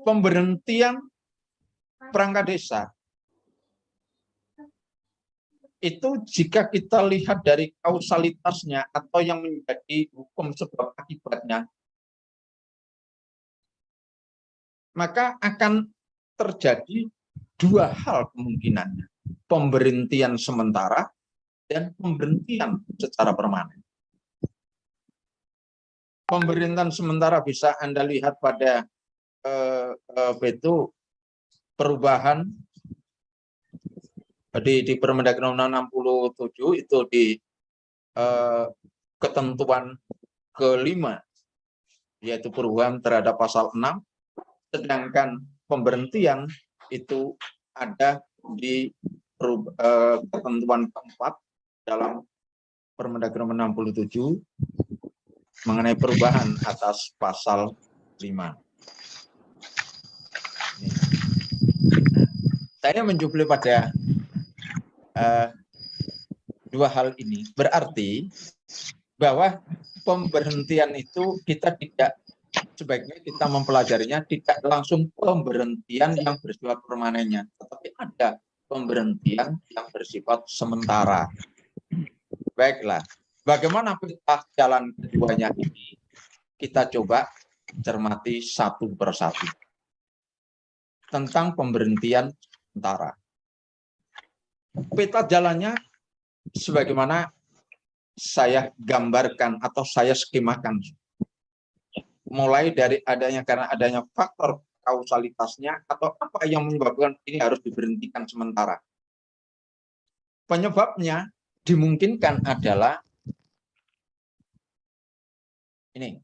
pemberhentian perangkat desa itu jika kita lihat dari kausalitasnya atau yang menjadi hukum sebab akibatnya, maka akan terjadi dua hal kemungkinannya, pemberhentian sementara dan pemberhentian secara permanen. Pemberhentian sementara bisa Anda lihat pada perubahan di Permendagri Nomor 67 itu di ketentuan kelima, yaitu perubahan terhadap pasal 6, sedangkan pemberhentian itu ada di ketentuan keempat dalam Permendagri Nomor 67 mengenai perubahan atas pasal 5. Saya menjubli pada dua hal ini, berarti bahwa pemberhentian itu kita tidak, sebaiknya kita mempelajarinya tidak langsung pemberhentian yang bersifat permanennya, tetapi ada pemberhentian yang bersifat sementara. Baiklah, bagaimana peta jalan keduanya ini? Kita coba cermati satu persatu tentang pemberhentian sementara. Peta jalannya sebagaimana saya gambarkan atau saya skemakan, mulai dari karena adanya faktor kausalitasnya atau apa yang menyebabkan ini harus diberhentikan sementara. Penyebabnya dimungkinkan adalah ini.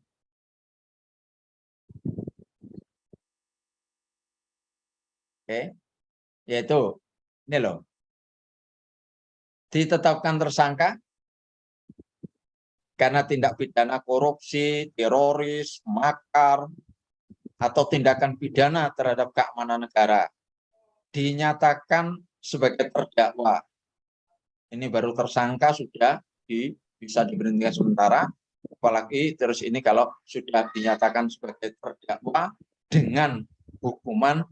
Oke. Yaitu ini loh. Ditetapkan tersangka karena tindak pidana korupsi, teroris, makar, atau tindakan pidana terhadap keamanan negara. Dinyatakan sebagai terdakwa. Ini baru tersangka sudah bisa diberhentikan sementara, apalagi terus ini kalau sudah dinyatakan sebagai terdakwa dengan hukuman,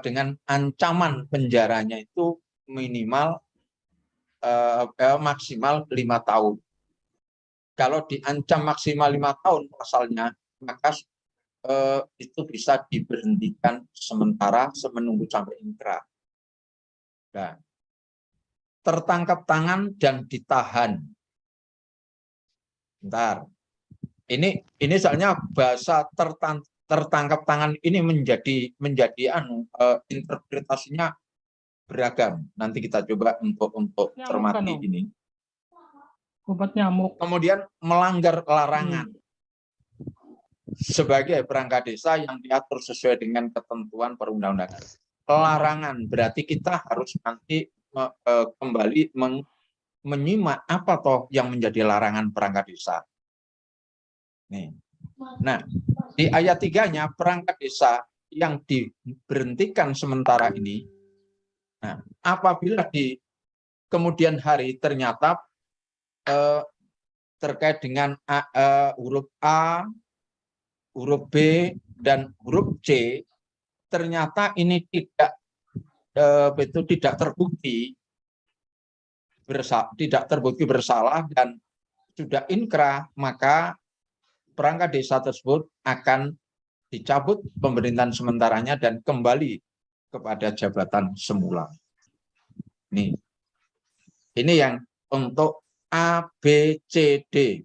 dengan ancaman penjaranya itu minimal maksimal 5 tahun. Kalau diancam maksimal 5 tahun pasalnya, maka itu bisa diberhentikan sementara menunggu sampai inkrah. Nah, tertangkap tangan dan ditahan. Bentar. Ini soalnya bahasa tertangkap tangan ini menjadi interpretasinya beragam. Nanti kita coba untuk cermati ini. Obat nyamuk. Kemudian melanggar larangan sebagai perangkat desa yang diatur sesuai dengan ketentuan perundang-undangan. Larangan berarti kita harus nanti kembali menyimak apa toh yang menjadi larangan perangkat desa. Nih. Nah, di ayat 3-nya perangkat desa yang diberhentikan sementara ini, nah, apabila di kemudian hari ternyata terkait dengan huruf A, huruf B, dan huruf C, ternyata ini tidak terbukti bersalah dan sudah inkrah, maka perangkat desa tersebut akan dicabut pemerintahan sementaranya dan kembali kepada jabatan semula. Ini yang untuk A, B, C, D.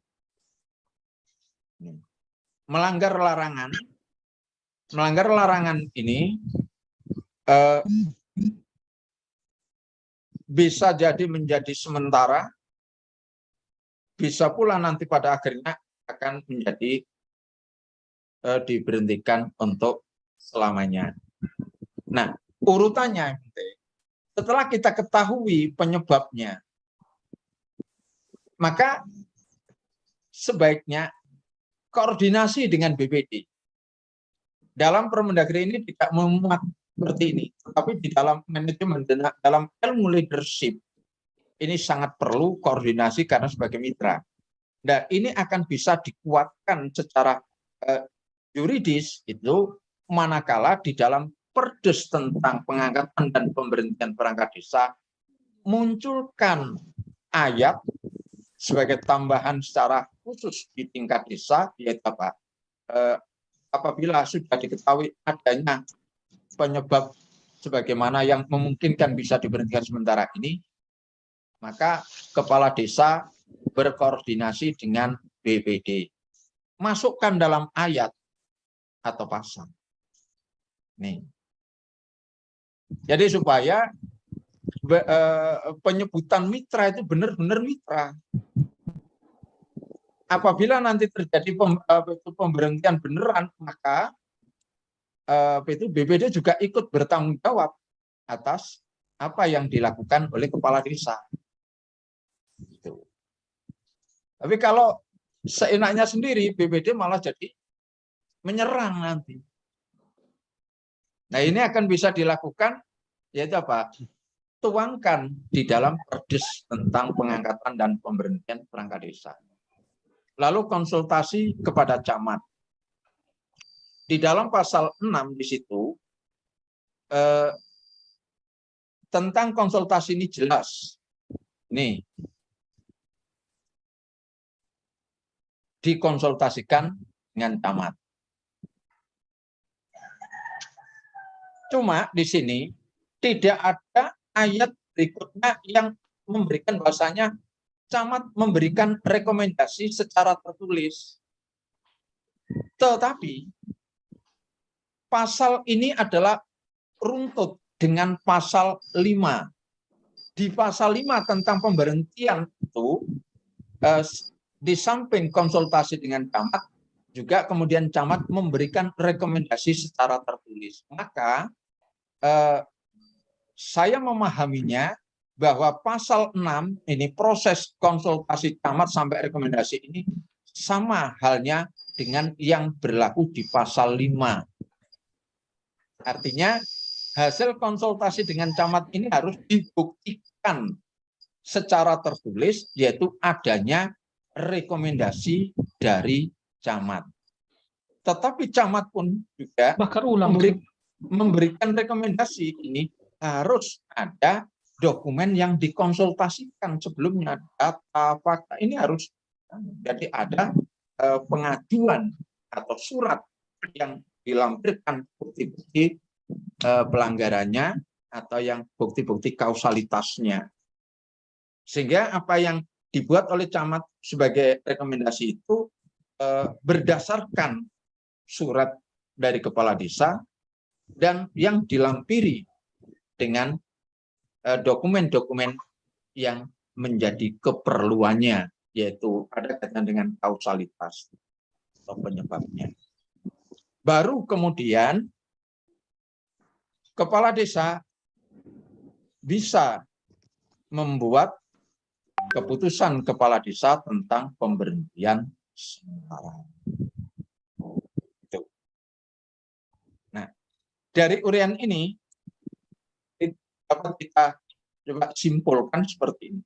Melanggar larangan ini bisa jadi menjadi sementara, bisa pula nanti pada akhirnya akan menjadi diberhentikan untuk selamanya. Nah, urutannya setelah kita ketahui penyebabnya, maka sebaiknya koordinasi dengan BPD. Dalam Permendagri ini tidak memuat seperti ini, tetapi di dalam manajemen, dalam ilmu leadership, ini sangat perlu koordinasi karena sebagai mitra. Dan ini akan bisa dikuatkan secara yuridis itu manakala di dalam Perdes tentang pengangkatan dan pemberhentian perangkat desa munculkan ayat sebagai tambahan secara khusus di tingkat desa, yaitu apa? Apabila sudah diketahui adanya penyebab sebagaimana yang memungkinkan bisa diberhentikan sementara ini, maka kepala desa berkoordinasi dengan BPD. Masukkan dalam ayat atau pasal. Nih. Jadi supaya penyebutan mitra itu benar-benar mitra. Apabila nanti terjadi pemberhentian beneran, maka itu BPD juga ikut bertanggung jawab atas apa yang dilakukan oleh kepala desa. Gitu. Tapi kalau seenaknya sendiri, BPD malah jadi menyerang nanti. Nah, ini akan bisa dilakukan, yaitu apa? Tuangkan di dalam Perdes tentang pengangkatan dan pemberhentian perangkat desa. Lalu konsultasi kepada camat. Di dalam pasal 6 di situ, tentang konsultasi ini jelas. Nih, dikonsultasikan dengan camat. Cuma di sini tidak ada ayat berikutnya yang memberikan bahasanya camat memberikan rekomendasi secara tertulis. Tetapi pasal ini adalah runtut dengan pasal 5. Di pasal 5 tentang pemberhentian itu, di samping konsultasi dengan camat, juga kemudian camat memberikan rekomendasi secara tertulis. Maka saya memahaminya bahwa pasal 6 ini proses konsultasi camat sampai rekomendasi ini sama halnya dengan yang berlaku di pasal 5. Artinya hasil konsultasi dengan camat ini harus dibuktikan secara tertulis, yaitu adanya rekomendasi dari camat. Tetapi camat pun juga memberikan rekomendasi ini harus ada dokumen yang dikonsultasikan sebelumnya, data, fakta, ini harus jadi ada pengajuan atau surat yang dilampirkan bukti-bukti pelanggarannya atau yang bukti-bukti kausalitasnya. Sehingga apa yang dibuat oleh camat sebagai rekomendasi itu berdasarkan surat dari kepala desa dan yang dilampiri dengan dokumen-dokumen yang menjadi keperluannya, yaitu ada kaitan dengan kausalitas atau penyebabnya. Baru kemudian kepala desa bisa membuat keputusan kepala desa tentang pemberhentian sementara. Nah, dari uraian ini dapat kita coba simpulkan seperti ini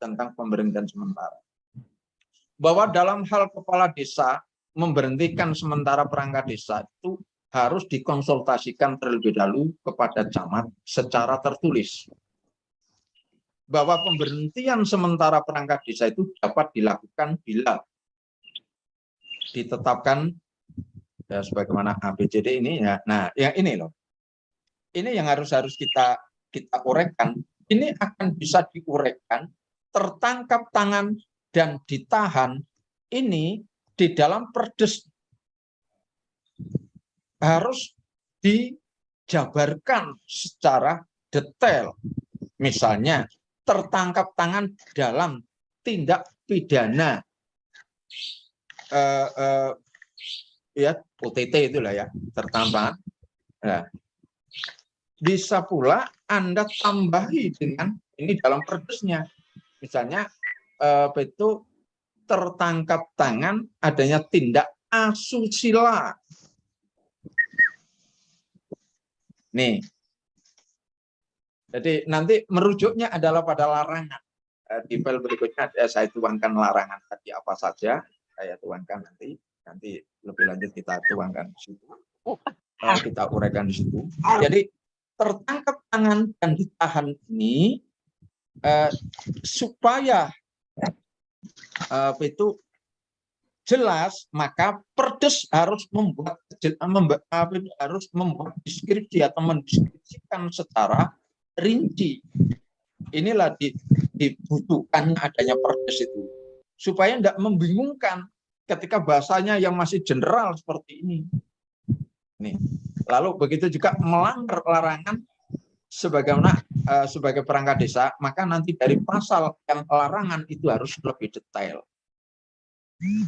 tentang pemberhentian sementara. Bahwa dalam hal kepala desa memberhentikan sementara perangkat desa itu harus dikonsultasikan terlebih dahulu kepada camat secara tertulis. Bahwa pemberhentian sementara perangkat desa itu dapat dilakukan bila ditetapkan ya, sebagaimana ABCD ini ya. Nah, yang ini loh. Ini yang harus kita uraikan. Ini akan bisa diuraikan, tertangkap tangan dan ditahan ini di dalam Perdes harus dijabarkan secara detail. Misalnya tertangkap tangan dalam tindak pidana ya OTT itulah ya, tertangkap. Nah, bisa pula Anda tambahi dengan ini dalam Perdesnya. Misalnya itu tertangkap tangan adanya tindak asusila. Nih. Jadi nanti merujuknya adalah pada larangan. Di file berikutnya saya tuangkan larangan tadi apa saja, saya tuangkan nanti lebih lanjut kita tuangkan di situ. kita uraikan di situ. Jadi tertangkap tangan dan ditahan ini supaya itu jelas, maka Perdes harus harus membuat deskripsi atau mendeskripsikan secara rinci. Inilah dibutuhkan adanya Perdes itu, supaya tidak membingungkan ketika bahasanya yang masih general seperti ini. Nih. Lalu begitu juga melanggar larangan sebagaimana sebagai perangkat desa, maka nanti dari pasal yang larangan itu harus lebih detail.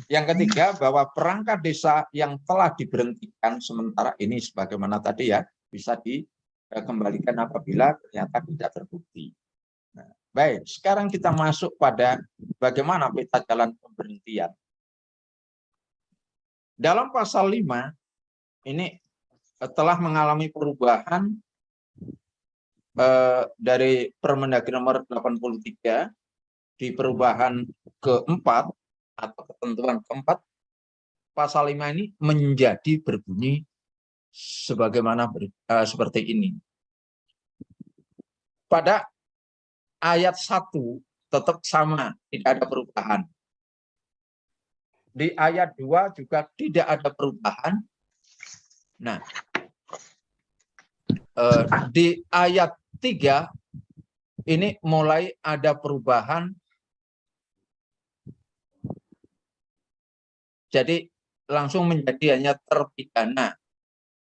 Yang ketiga, bahwa perangkat desa yang telah diberhentikan sementara ini sebagaimana tadi ya, bisa dikembalikan apabila ternyata tidak terbukti. Nah, baik, sekarang kita masuk pada bagaimana peta jalan pemberhentian. Dalam pasal 5 ini telah mengalami perubahan dari Permendagri nomor 83 di perubahan keempat atau ketentuan keempat, pasal 5 ini menjadi berbunyi sebagaimana seperti ini. Pada ayat 1 tetap sama, tidak ada perubahan. Di ayat 2 juga tidak ada perubahan. Nah, di ayat 3 ini mulai ada perubahan. Jadi langsung menjadi hanya terpidana.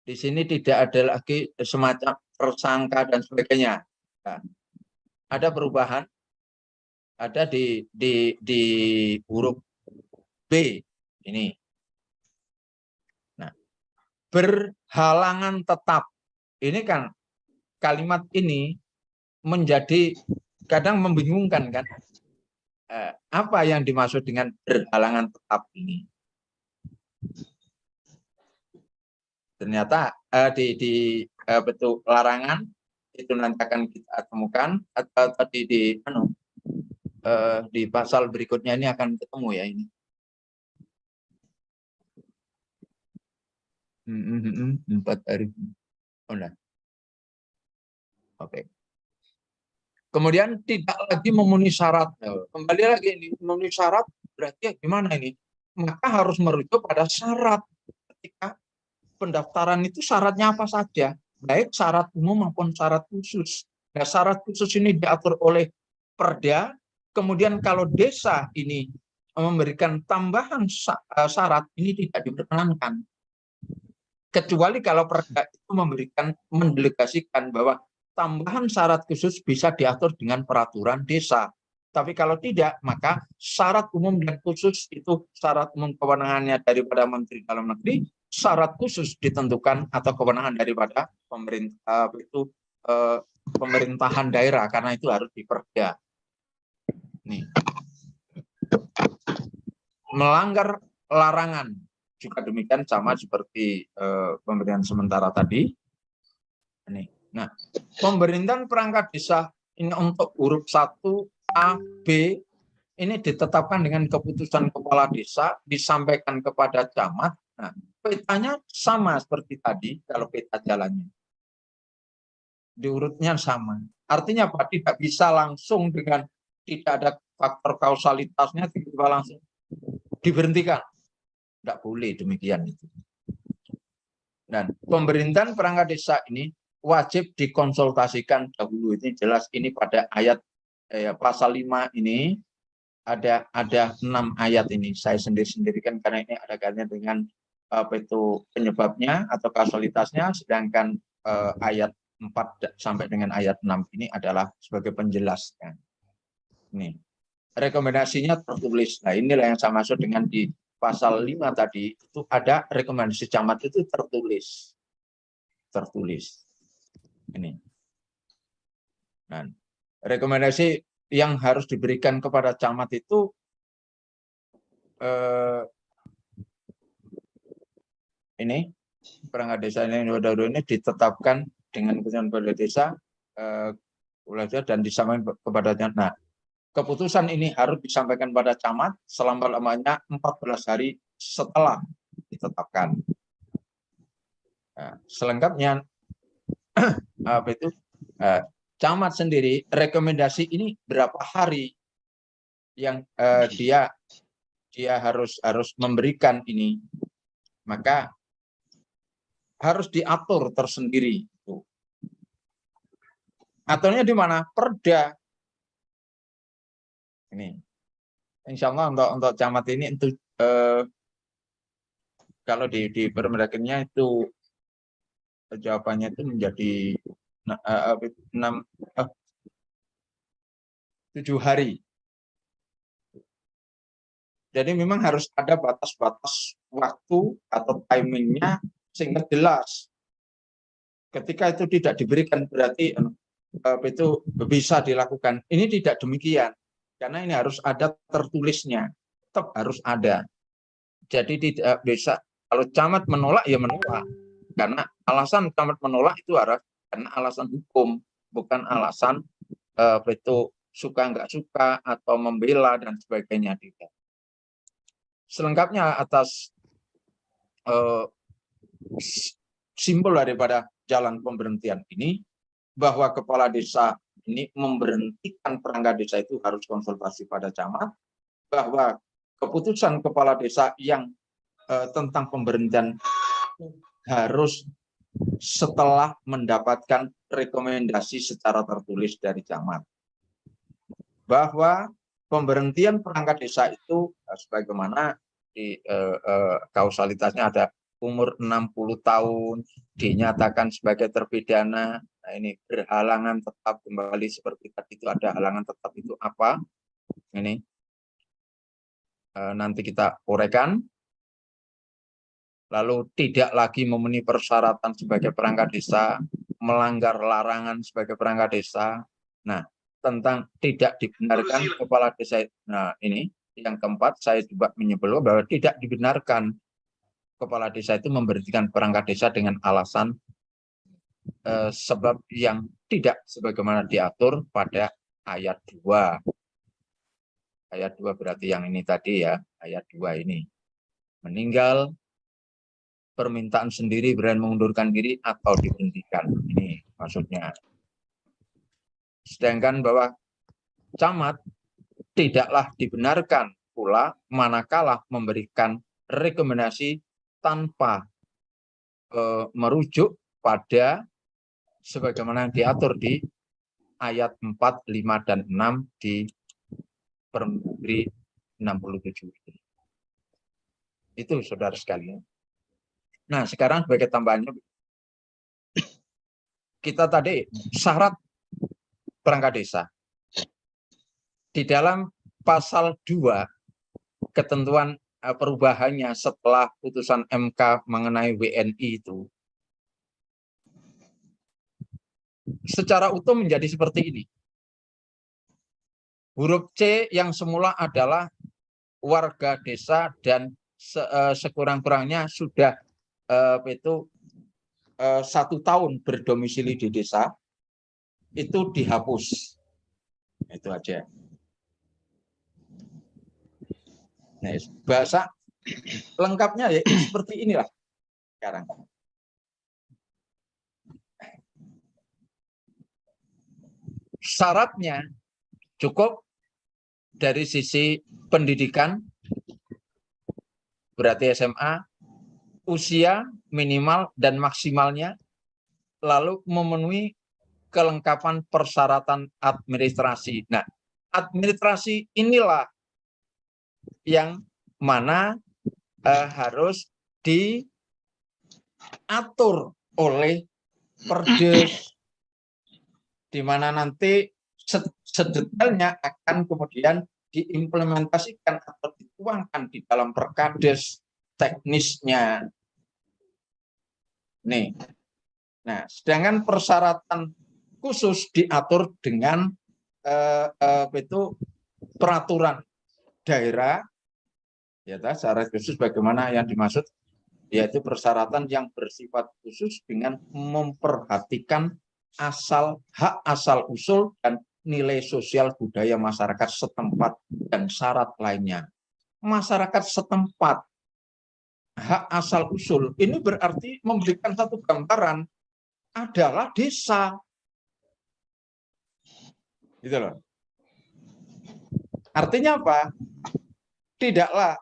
Di sini tidak ada lagi semacam tersangka dan sebagainya. Nah, ada perubahan. Ada di huruf B ini. Nah, berhalangan tetap. Ini kan kalimat ini menjadi kadang membingungkan kan. Apa yang dimaksud dengan berhalangan tetap ini? Ternyata di bentuk larangan itu nanti akan kita temukan, atau tadi di pasal berikutnya ini akan ketemu ya ini. 4 hari. Oh, nah. Oke. Kemudian tidak lagi memenuhi syarat. Kembali lagi ini memenuhi syarat berarti gimana ini? Maka harus merujuk pada syarat ketika pendaftaran itu syaratnya apa saja, baik syarat umum maupun syarat khusus. Nah, syarat khusus ini diatur oleh Perda. Kemudian kalau desa ini memberikan tambahan syarat, ini tidak diperkenankan. Kecuali kalau Perda itu mendelegasikan bahwa tambahan syarat khusus bisa diatur dengan peraturan desa. Tapi kalau tidak, maka syarat umum dan khusus itu syarat umum kewenangannya daripada Menteri Dalam Negeri, syarat khusus ditentukan atau kewenangan daripada pemerintah itu pemerintahan daerah, karena itu harus diperda. Nih. Melanggar larangan juga demikian sama seperti pemberian sementara tadi. Nih. Nah, pemerintahan perangkat desa ini untuk huruf 1 A, B ini ditetapkan dengan keputusan kepala desa, disampaikan kepada camat. Nah, petanya sama seperti tadi kalau peta jalannya. Diurutnya sama. Artinya apa? Tidak bisa langsung dengan tidak ada faktor kausalitasnya tiba-tiba langsung diberhentikan. Tidak boleh demikian itu. Dan pemerintahan perangkat desa ini wajib dikonsultasikan dahulu. Ini jelas ini pada ayat pasal 5 ini ada 6 ayat ini. Saya sendiri-sendirikan karena ini ada kaitannya dengan apa itu penyebabnya atau kausalitasnya, sedangkan ayat 4 sampai dengan ayat 6 ini adalah sebagai penjelasnya. Ini rekomendasinya tertulis. Nah, inilah yang saya maksud dengan di pasal 5 tadi itu ada rekomendasi camat itu tertulis. Ini. Nah, rekomendasi yang harus diberikan kepada camat itu ini perangkat desa ini ditetapkan dengan keputusan kepala desa dan disampaikan kepada camat. Nah, keputusan ini harus disampaikan pada camat selama-lamanya 14 hari setelah ditetapkan. Nah, selengkapnya apa itu camat sendiri rekomendasi ini berapa hari yang dia harus memberikan ini, maka harus diatur tersendiri. Aturnya di mana? Perda. Ini, insya Allah untuk camat ini untuk kalau di Permendagrinya itu jawabannya itu menjadi 7 hari. Jadi memang harus ada batas-batas waktu atau timingnya sehingga jelas. Ketika itu tidak diberikan berarti itu bisa dilakukan. Ini tidak demikian. Karena ini harus ada tertulisnya. Tetap harus ada. Jadi tidak bisa, kalau camat menolak ya menolak. Karena alasan camat menolak itu karena alasan hukum, bukan alasan itu suka nggak suka atau membela dan sebagainya. Tidak. Selengkapnya atas simbol daripada jalan pemberhentian ini, bahwa kepala desa ini memberhentikan perangkat desa itu harus konsultasi pada camat, bahwa keputusan kepala desa yang tentang pemberhentian harus setelah mendapatkan rekomendasi secara tertulis dari camat. Bahwa pemberhentian perangkat desa itu sebagaimana di kausalitasnya ada umur 60 tahun, dinyatakan sebagai terpidana. Nah, ini berhalangan tetap kembali seperti tadi itu ada halangan tetap itu apa? Ini nanti kita uraikan. Lalu tidak lagi memenuhi persyaratan sebagai perangkat desa, melanggar larangan sebagai perangkat desa. Nah, tentang tidak dibenarkan kepala desa. Nah, ini yang keempat, saya juga menyebut bahwa tidak dibenarkan kepala desa itu memberhentikan perangkat desa dengan alasan sebab yang tidak sebagaimana diatur pada ayat 2. Ayat 2 berarti yang ini tadi ya, ayat 2 ini. Meninggal, permintaan sendiri, berani mengundurkan diri, atau diberhentikan. Ini maksudnya. Sedangkan bahwa camat tidaklah dibenarkan pula manakala memberikan rekomendasi tanpa merujuk pada sebagaimana yang diatur di ayat 4, 5, dan 6 di Permendagri 67. Itu saudara sekalian. Nah, sekarang sebagai tambahannya, kita tadi syarat perangkat desa. Di dalam pasal 2, ketentuan perubahannya setelah putusan MK mengenai WNI itu, secara utuh menjadi seperti ini. Huruf C yang semula adalah warga desa dan sekurang-kurangnya sudah itu 1 tahun berdomisili di desa, itu dihapus. Itu aja. Nah, bahasa lengkapnya ya seperti inilah sekarang. Syaratnya cukup dari sisi pendidikan, berarti SMA, usia minimal dan maksimalnya, lalu memenuhi kelengkapan persyaratan administrasi. Nah, administrasi inilah yang mana harus diatur oleh Perdes, di mana nanti sedetailnya akan kemudian diimplementasikan atau dituangkan di dalam Perkades teknisnya. Nih. Nah, sedangkan persyaratan khusus diatur dengan itu peraturan daerah, ya, syarat khusus bagaimana yang dimaksud, yaitu persyaratan yang bersifat khusus dengan memperhatikan hak asal usul dan nilai sosial budaya masyarakat setempat dan syarat lainnya. Masyarakat setempat hak asal usul. Ini berarti memberikan satu gambaran adalah desa. Gitu loh. Artinya apa? Tidaklah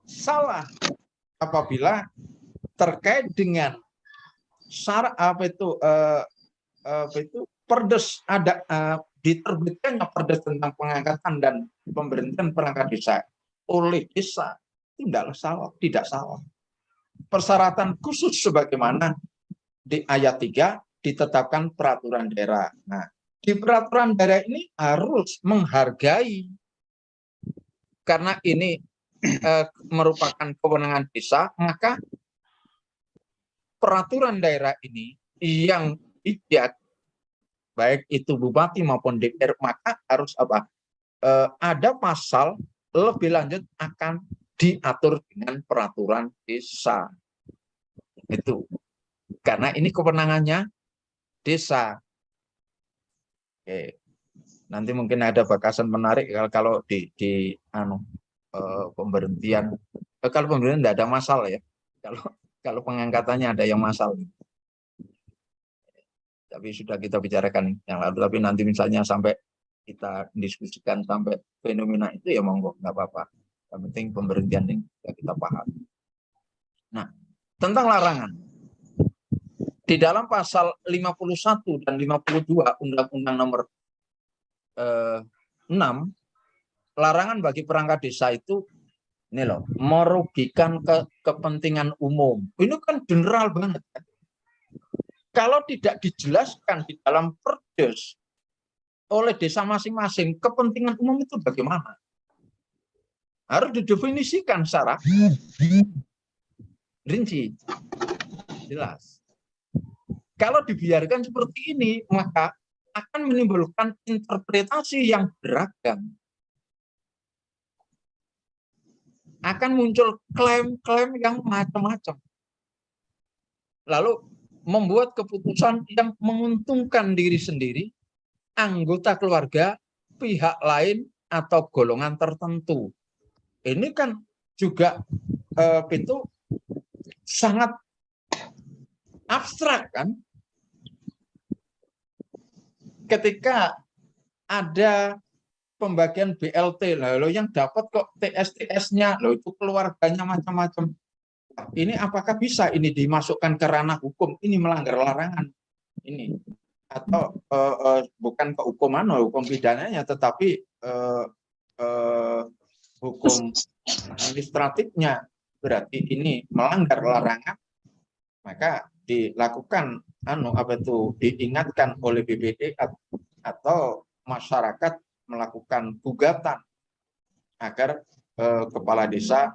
salah apabila terkait dengan syarat perdes ada diterbitkannya perdes tentang pengangkatan dan pemberhentian perangkat desa oleh desa, tidak salah. Persyaratan khusus sebagaimana di ayat 3 ditetapkan peraturan daerah. Nah, di peraturan daerah ini harus menghargai, karena ini merupakan kewenangan desa, maka peraturan daerah ini yang dibuat baik itu bupati maupun DPR, maka harus apa? Ada pasal lebih lanjut akan diatur dengan peraturan desa. Itu karena ini kewenangannya desa. Oke. Nanti mungkin ada bakasan menarik kalau di pemberhentian. Kalau pemberhentian tidak ada masalah ya. Kalau pengangkatannya ada yang masalah. Tapi sudah kita bicarakan yang lalu. Tapi nanti misalnya sampai kita diskusikan sampai fenomena itu ya monggo, nggak apa-apa. Yang penting pemberhentian ini kita paham. Nah, tentang larangan. Di dalam pasal 51 dan 52 Undang-Undang Nomor 6, larangan bagi perangkat desa itu ini loh, merugikan kepentingan umum. Ini kan general banget. Kalau tidak dijelaskan di dalam perdes oleh desa masing-masing, kepentingan umum itu bagaimana? Harus didefinisikan secara rinci, jelas. Kalau dibiarkan seperti ini, maka akan menimbulkan interpretasi yang beragam. Akan muncul klaim-klaim yang macam-macam. Lalu membuat keputusan yang menguntungkan diri sendiri, anggota keluarga, pihak lain, atau golongan tertentu. Ini kan juga itu sangat abstrak kan? Ketika ada pembagian BLT, lalu yang dapat kok TS-TS-nya, lalu itu keluarganya macam-macam. Ini apakah bisa ini dimasukkan ke ranah hukum? Ini melanggar larangan ini atau bukan kehukuman, hukum pidananya, tetapi hukum administratifnya, berarti ini melanggar larangan, maka dilakukan diingatkan oleh BPD atau masyarakat melakukan gugatan agar kepala desa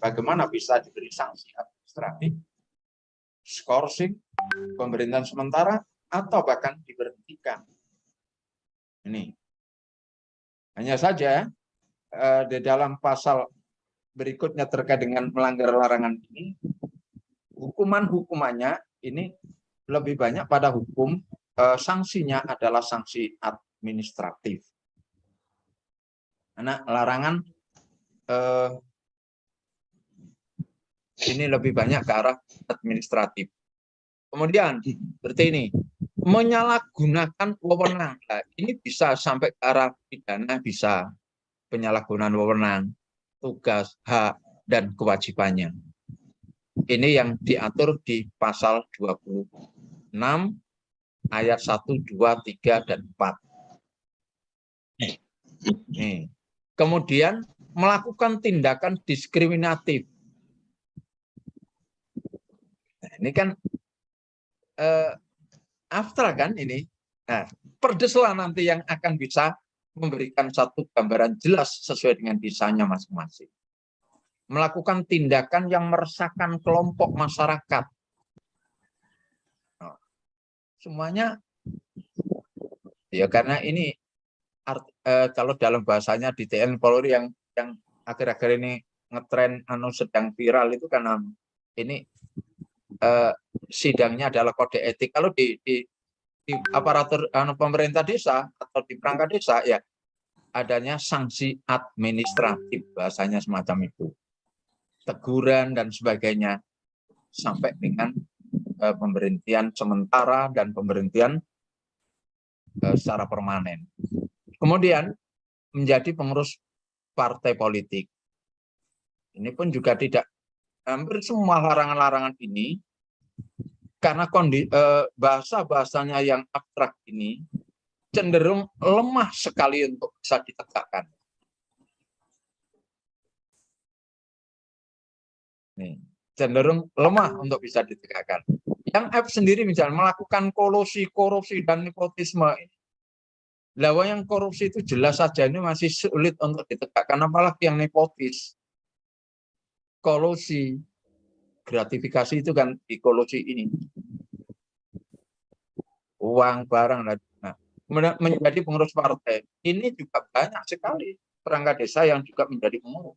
bagaimana bisa diberi sanksi administratif, skorsing, pemerintahan sementara, atau bahkan diberhentikan. Ini hanya saja di dalam pasal berikutnya terkait dengan melanggar larangan ini, hukumannya ini lebih banyak pada hukum, sanksinya adalah sanksi administratif. Karena larangan ini lebih banyak ke arah administratif. Kemudian seperti ini, menyalahgunakan wewenang. Nah, ini bisa sampai ke arah pidana, bisa penyalahgunaan wewenang, tugas, hak, dan kewajibannya. Ini yang diatur di pasal 26 ayat 1, 2, 3, dan 4. Nih. Kemudian melakukan tindakan diskriminatif. Nah, ini kan abstrak kan ini. Nah, perdeslah nanti yang akan bisa memberikan satu gambaran jelas sesuai dengan desanya masing-masing. Melakukan tindakan yang meresahkan kelompok masyarakat. Nah, semuanya ya karena ini kalau dalam bahasanya di TNI Polri yang akhir-akhir ini ngetren sedang viral itu kan ini sidangnya adalah kode etik. Kalau di aparatur pemerintah desa atau di perangkat desa ya adanya sanksi administratif, bahasanya semacam itu. teguran dan sebagainya, sampai dengan pemberhentian sementara dan pemberhentian secara permanen. Kemudian menjadi pengurus partai politik. Ini pun juga tidak, hampir semua larangan-larangan ini karena bahasa-bahasanya yang abstrak ini cenderung lemah sekali untuk bisa ditegakkan. Nih, cenderung lemah untuk bisa ditegakkan. Yang F sendiri misalnya melakukan kolusi, korupsi, dan nepotisme. Lawan yang korupsi itu jelas saja ini masih sulit untuk ditegakkan, apalagi yang nepotis. Kolusi, gratifikasi itu kan di kolusi ini. Uang, barang, nah, menjadi pengurus partai. Ini juga banyak sekali perangkat desa yang juga menjadi pengurus.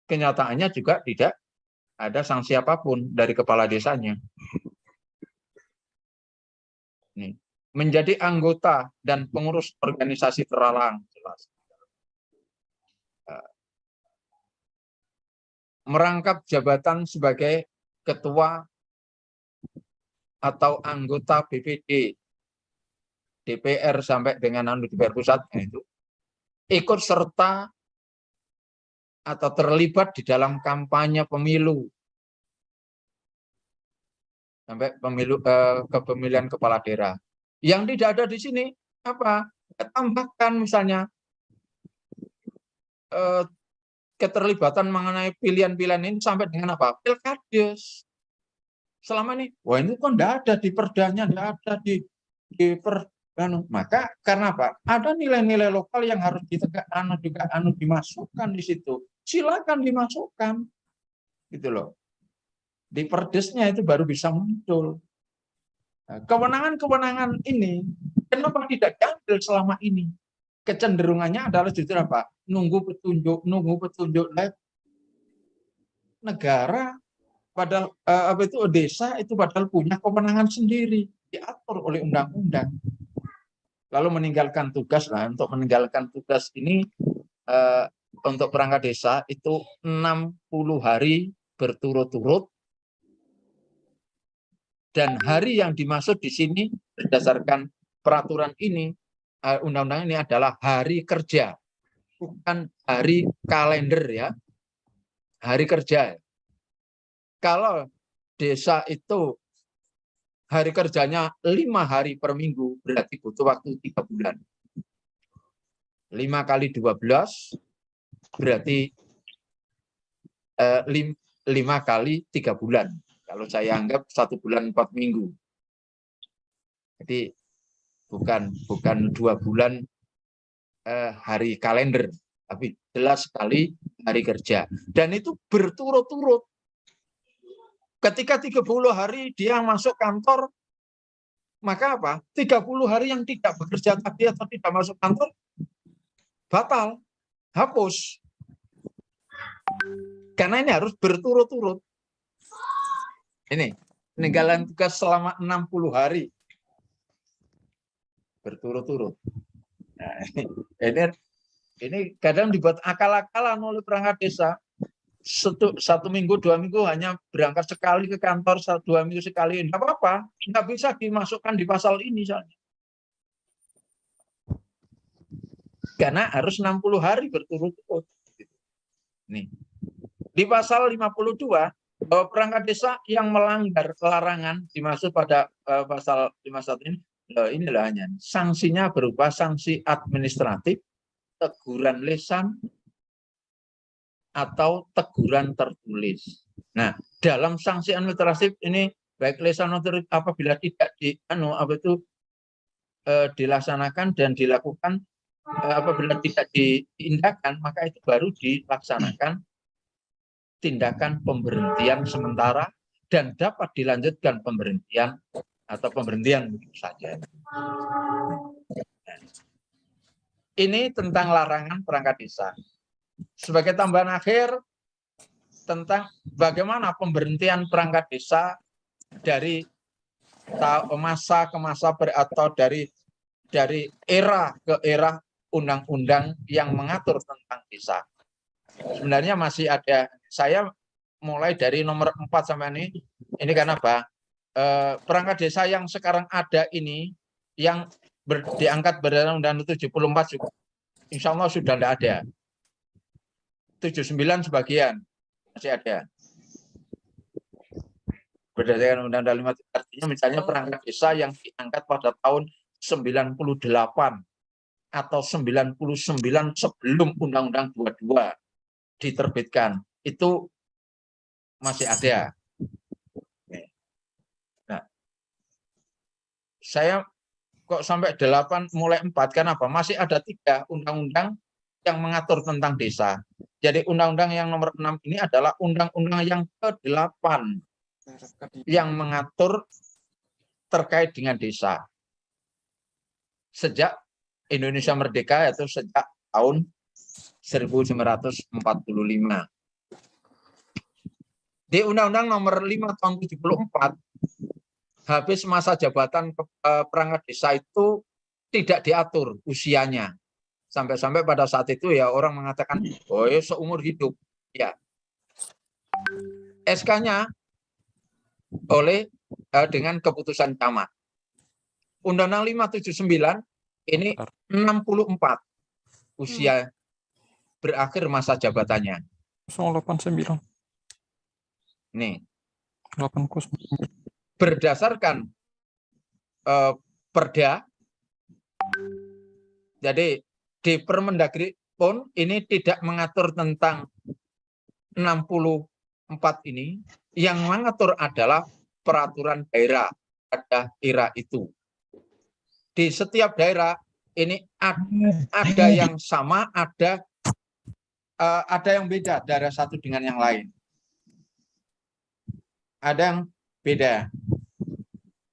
Kenyataannya juga tidak ada sanksi apapun dari kepala desanya. Nih, menjadi anggota dan pengurus organisasi terlarang, jelas. Merangkap jabatan sebagai ketua atau anggota BPD, DPR sampai dengan DPR pusatnya itu, ikut serta atau terlibat di dalam kampanye pemilu sampai pemilu kepemilian kepala daerah. Yang tidak ada di sini apa? Tambahkan misalnya keterlibatan mengenai pilihan-pilihan ini sampai dengan apa? Pilkades. Selama ini, wah ini kok tidak ada di perdanya, tidak ada maka karena apa? Ada nilai-nilai lokal yang harus ditegakkan juga dimasukkan di situ. Silakan dimasukkan, gitu loh. Di perdesnya itu baru bisa muncul. Kewenangan-kewenangan ini kenapa tidak diambil selama ini? Kecenderungannya adalah justru apa? Nunggu petunjuk. Negara padahal desa itu padahal punya kewenangan sendiri, diatur oleh undang-undang. Lalu meninggalkan tugas, nah untuk meninggalkan tugas ini untuk perangkat desa itu 60 hari berturut-turut, dan hari yang dimaksud di sini berdasarkan peraturan ini, undang-undang ini adalah hari kerja, bukan hari kalender ya, hari kerja. Kalau desa itu hari kerjanya 5 hari per minggu, berarti butuh waktu 3 bulan. 5 kali 12 berarti 5 kali 3 bulan. Kalau saya anggap 1 bulan 4 minggu. Jadi bukan 2 bulan hari kalender, tapi jelas sekali hari kerja. Dan itu berturut-turut. Ketika 30 hari dia masuk kantor, maka apa? 30 hari yang tidak bekerja tadi atau tidak masuk kantor, batal, hapus. Karena ini harus berturut-turut. Ini, peninggalan tugas selama 60 hari. Berturut-turut. Nah, ini kadang dibuat akal-akalan oleh perangkat desa. 1 minggu, 2 minggu hanya berangkat sekali ke kantor, 2 minggu sekali, enggak apa-apa, enggak bisa dimasukkan di pasal ini soalnya. Karena harus 60 hari berturut-turut. Nih. Di pasal 52 bahwa perangkat desa yang melanggar larangan dimaksud pada pasal 51 ini hanya sanksinya berupa sanksi administratif, teguran lisan, atau teguran tertulis. Nah, dalam sanksi administratif ini baik lisan apabila tidak dilaksanakan dan dilakukan, apabila tidak diindahkan, maka itu baru dilaksanakan tindakan pemberhentian sementara dan dapat dilanjutkan pemberhentian atau pemberhentian begitu saja. Ini tentang larangan perangkat desa. Sebagai tambahan akhir tentang bagaimana pemberhentian perangkat desa dari masa ke masa atau dari era ke era undang-undang yang mengatur tentang desa. Sebenarnya masih ada. Saya mulai dari nomor 4 sampai ini karena apa? Perangkat desa yang sekarang ada ini yang diangkat berdasarkan Undang-Undang 74 juga, insya Allah sudah tidak ada. 79 sebagian masih ada. Berdasarkan Undang-Undang 5, artinya misalnya perangkat desa yang diangkat pada tahun 98 atau 99 sebelum Undang-Undang 22 diterbitkan, itu masih ada. Nah, saya kok sampai 8 mulai 4, kenapa? Masih ada 3 undang-undang yang mengatur tentang desa. Jadi undang-undang yang nomor 6 ini adalah undang-undang yang ke-8 yang mengatur terkait dengan desa. Sejak Indonesia merdeka, yaitu sejak tahun 1945. Di Undang-Undang nomor 5 tahun 74, habis masa jabatan perangkat desa itu tidak diatur usianya. Sampai-sampai pada saat itu ya orang mengatakan, oh ya seumur hidup. Ya. SK-nya oleh dengan keputusan camat. Undang-Undang 579 ini 64 usia berakhir masa jabatannya. 089. Nih. 80. Berdasarkan Perda, jadi di Permendagri pun ini tidak mengatur tentang 64 ini, yang mengatur adalah peraturan daerah pada era itu. Di setiap daerah ini ada yang sama, ada yang beda daerah satu dengan yang lain. Ada yang beda.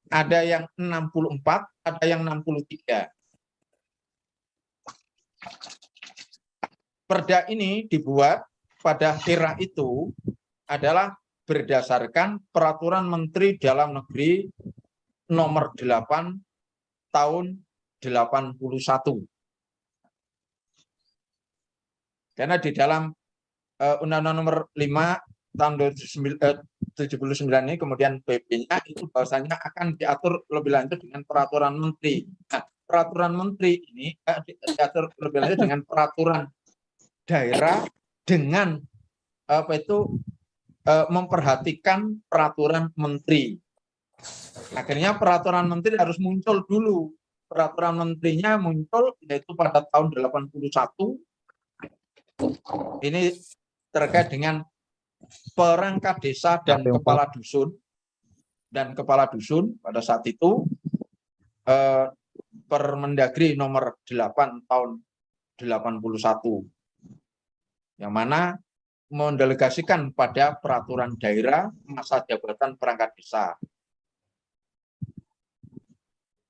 Ada yang 64, ada yang 63. Perda ini dibuat pada era itu adalah berdasarkan Peraturan Menteri Dalam Negeri nomor 8 tahun 81. Karena di dalam Undang-Undang nomor 5 tahun 79 ini kemudian PP-nya itu bahwasanya akan diatur lebih lanjut dengan peraturan menteri. Nah, peraturan menteri ini diatur lebih lanjut dengan peraturan daerah dengan memperhatikan peraturan menteri. Akhirnya peraturan menteri harus muncul dulu. Peraturan menterinya muncul yaitu pada tahun 81. Ini terkait dengan perangkat desa dan kepala dusun. Dan kepala dusun pada saat itu Permendagri nomor 8 tahun 81. Yang mana mendelegasikan pada peraturan daerah masa jabatan perangkat desa.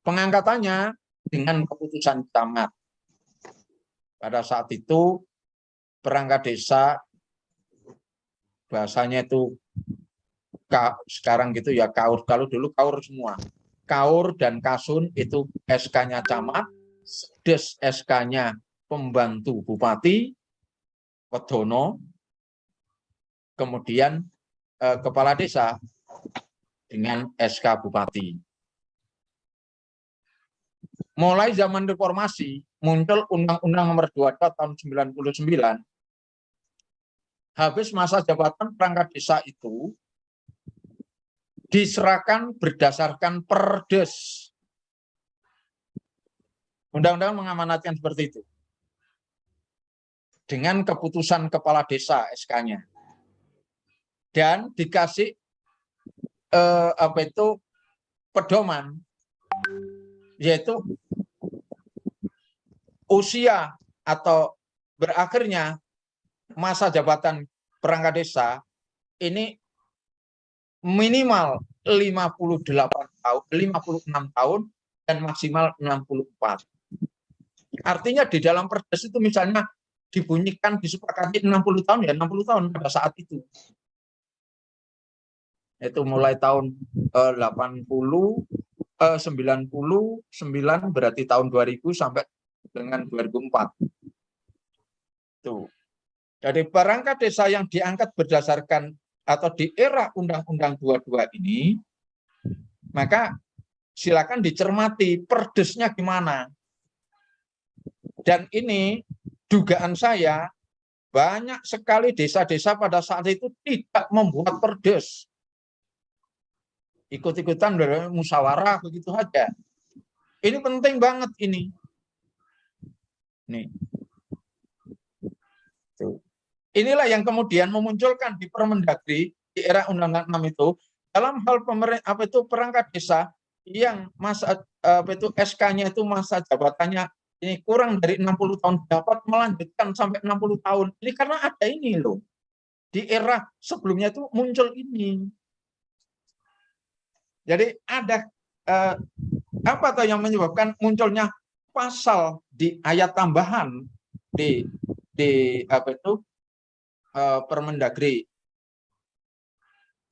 Pengangkatannya dengan keputusan camat. Pada saat itu perangkat desa bahasanya itu sekarang gitu ya kaur, kalau dulu kaur semua. Kaur dan kasun itu SK-nya camat, des SK-nya pembantu bupati, wedono, kemudian kepala desa dengan SK bupati. Mulai zaman reformasi muncul Undang-Undang nomor 22 tahun 99. Habis masa jabatan perangkat desa itu diserahkan berdasarkan Perdes. Undang-undang mengamanatkan seperti itu. Dengan keputusan kepala desa SK-nya. Dan dikasih pedoman, yaitu usia atau berakhirnya masa jabatan perangkat desa ini minimal 56 tahun dan maksimal 64. Artinya di dalam Perdes itu misalnya dibunyikan disepakati 60 tahun ya 60 tahun pada saat itu. Itu mulai tahun 99 berarti tahun 2000 sampai dengan 2004. Tuh. Jadi perangkat desa yang diangkat berdasarkan atau di era Undang-Undang 22 ini, maka silakan dicermati perdesnya gimana. Dan ini dugaan saya banyak sekali desa-desa pada saat itu tidak membuat perdes. Ikut-ikutan dari musyawarah begitu saja. Ini penting banget ini. Nih. Tuh. Inilah yang kemudian memunculkan di Permendagri di era Undang-Undang 6 itu dalam hal perangkat desa yang masa SK-nya itu masa jabatannya ini kurang dari 60 tahun dapat melanjutkan sampai 60 tahun. Ini karena ada ini loh. Di era sebelumnya itu muncul ini. Jadi ada apa tuh yang menyebabkan munculnya pasal di ayat tambahan di Permendagri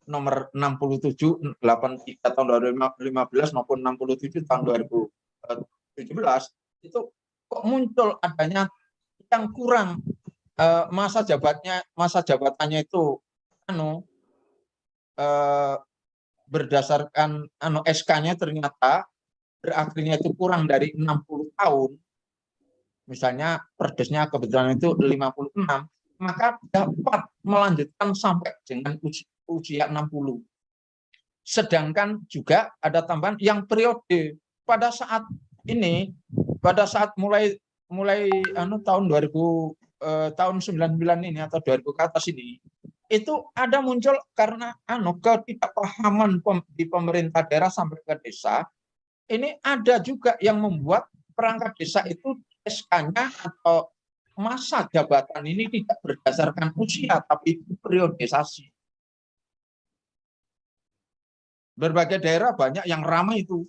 nomor 67 83 tahun 2015 maupun 67 tahun 2017 itu kok muncul adanya yang kurang masa jabatannya itu berdasarkan SK-nya ternyata berakhirnya itu kurang dari 60 tahun. Misalnya perdesnya kebetulan itu 56, maka dapat melanjutkan sampai dengan usia 60. Sedangkan juga ada tambahan yang periode pada saat ini, pada saat mulai tahun 2000 tahun 99 ini atau 2000 ke atas ini, itu ada muncul karena ketidakpahaman di pemerintah daerah sampai ke desa. Ini ada juga yang membuat perangkat desa itu SK-nya atau masa jabatan ini tidak berdasarkan usia tapi periodisasi. Berbagai daerah banyak yang ramai itu.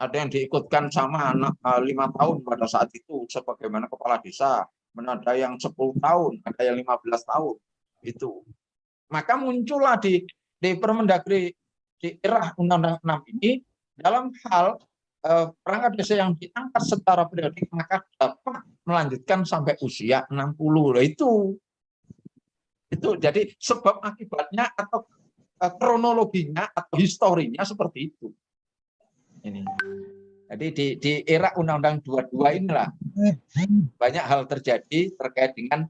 Ada yang diikutkan sama anak 5 tahun pada saat itu sebagaimana kepala desa, ada yang 10 tahun, ada yang 15 tahun itu. Maka muncullah di Permendagri di era Undang-Undang 6 ini dalam hal perangkat desa yang diangkat secara periodik maka dapat melanjutkan sampai usia 60. Nah, itu jadi sebab akibatnya atau kronologinya atau historinya seperti itu. Ini. Jadi di era Undang-Undang 22 inilah banyak hal terjadi terkait dengan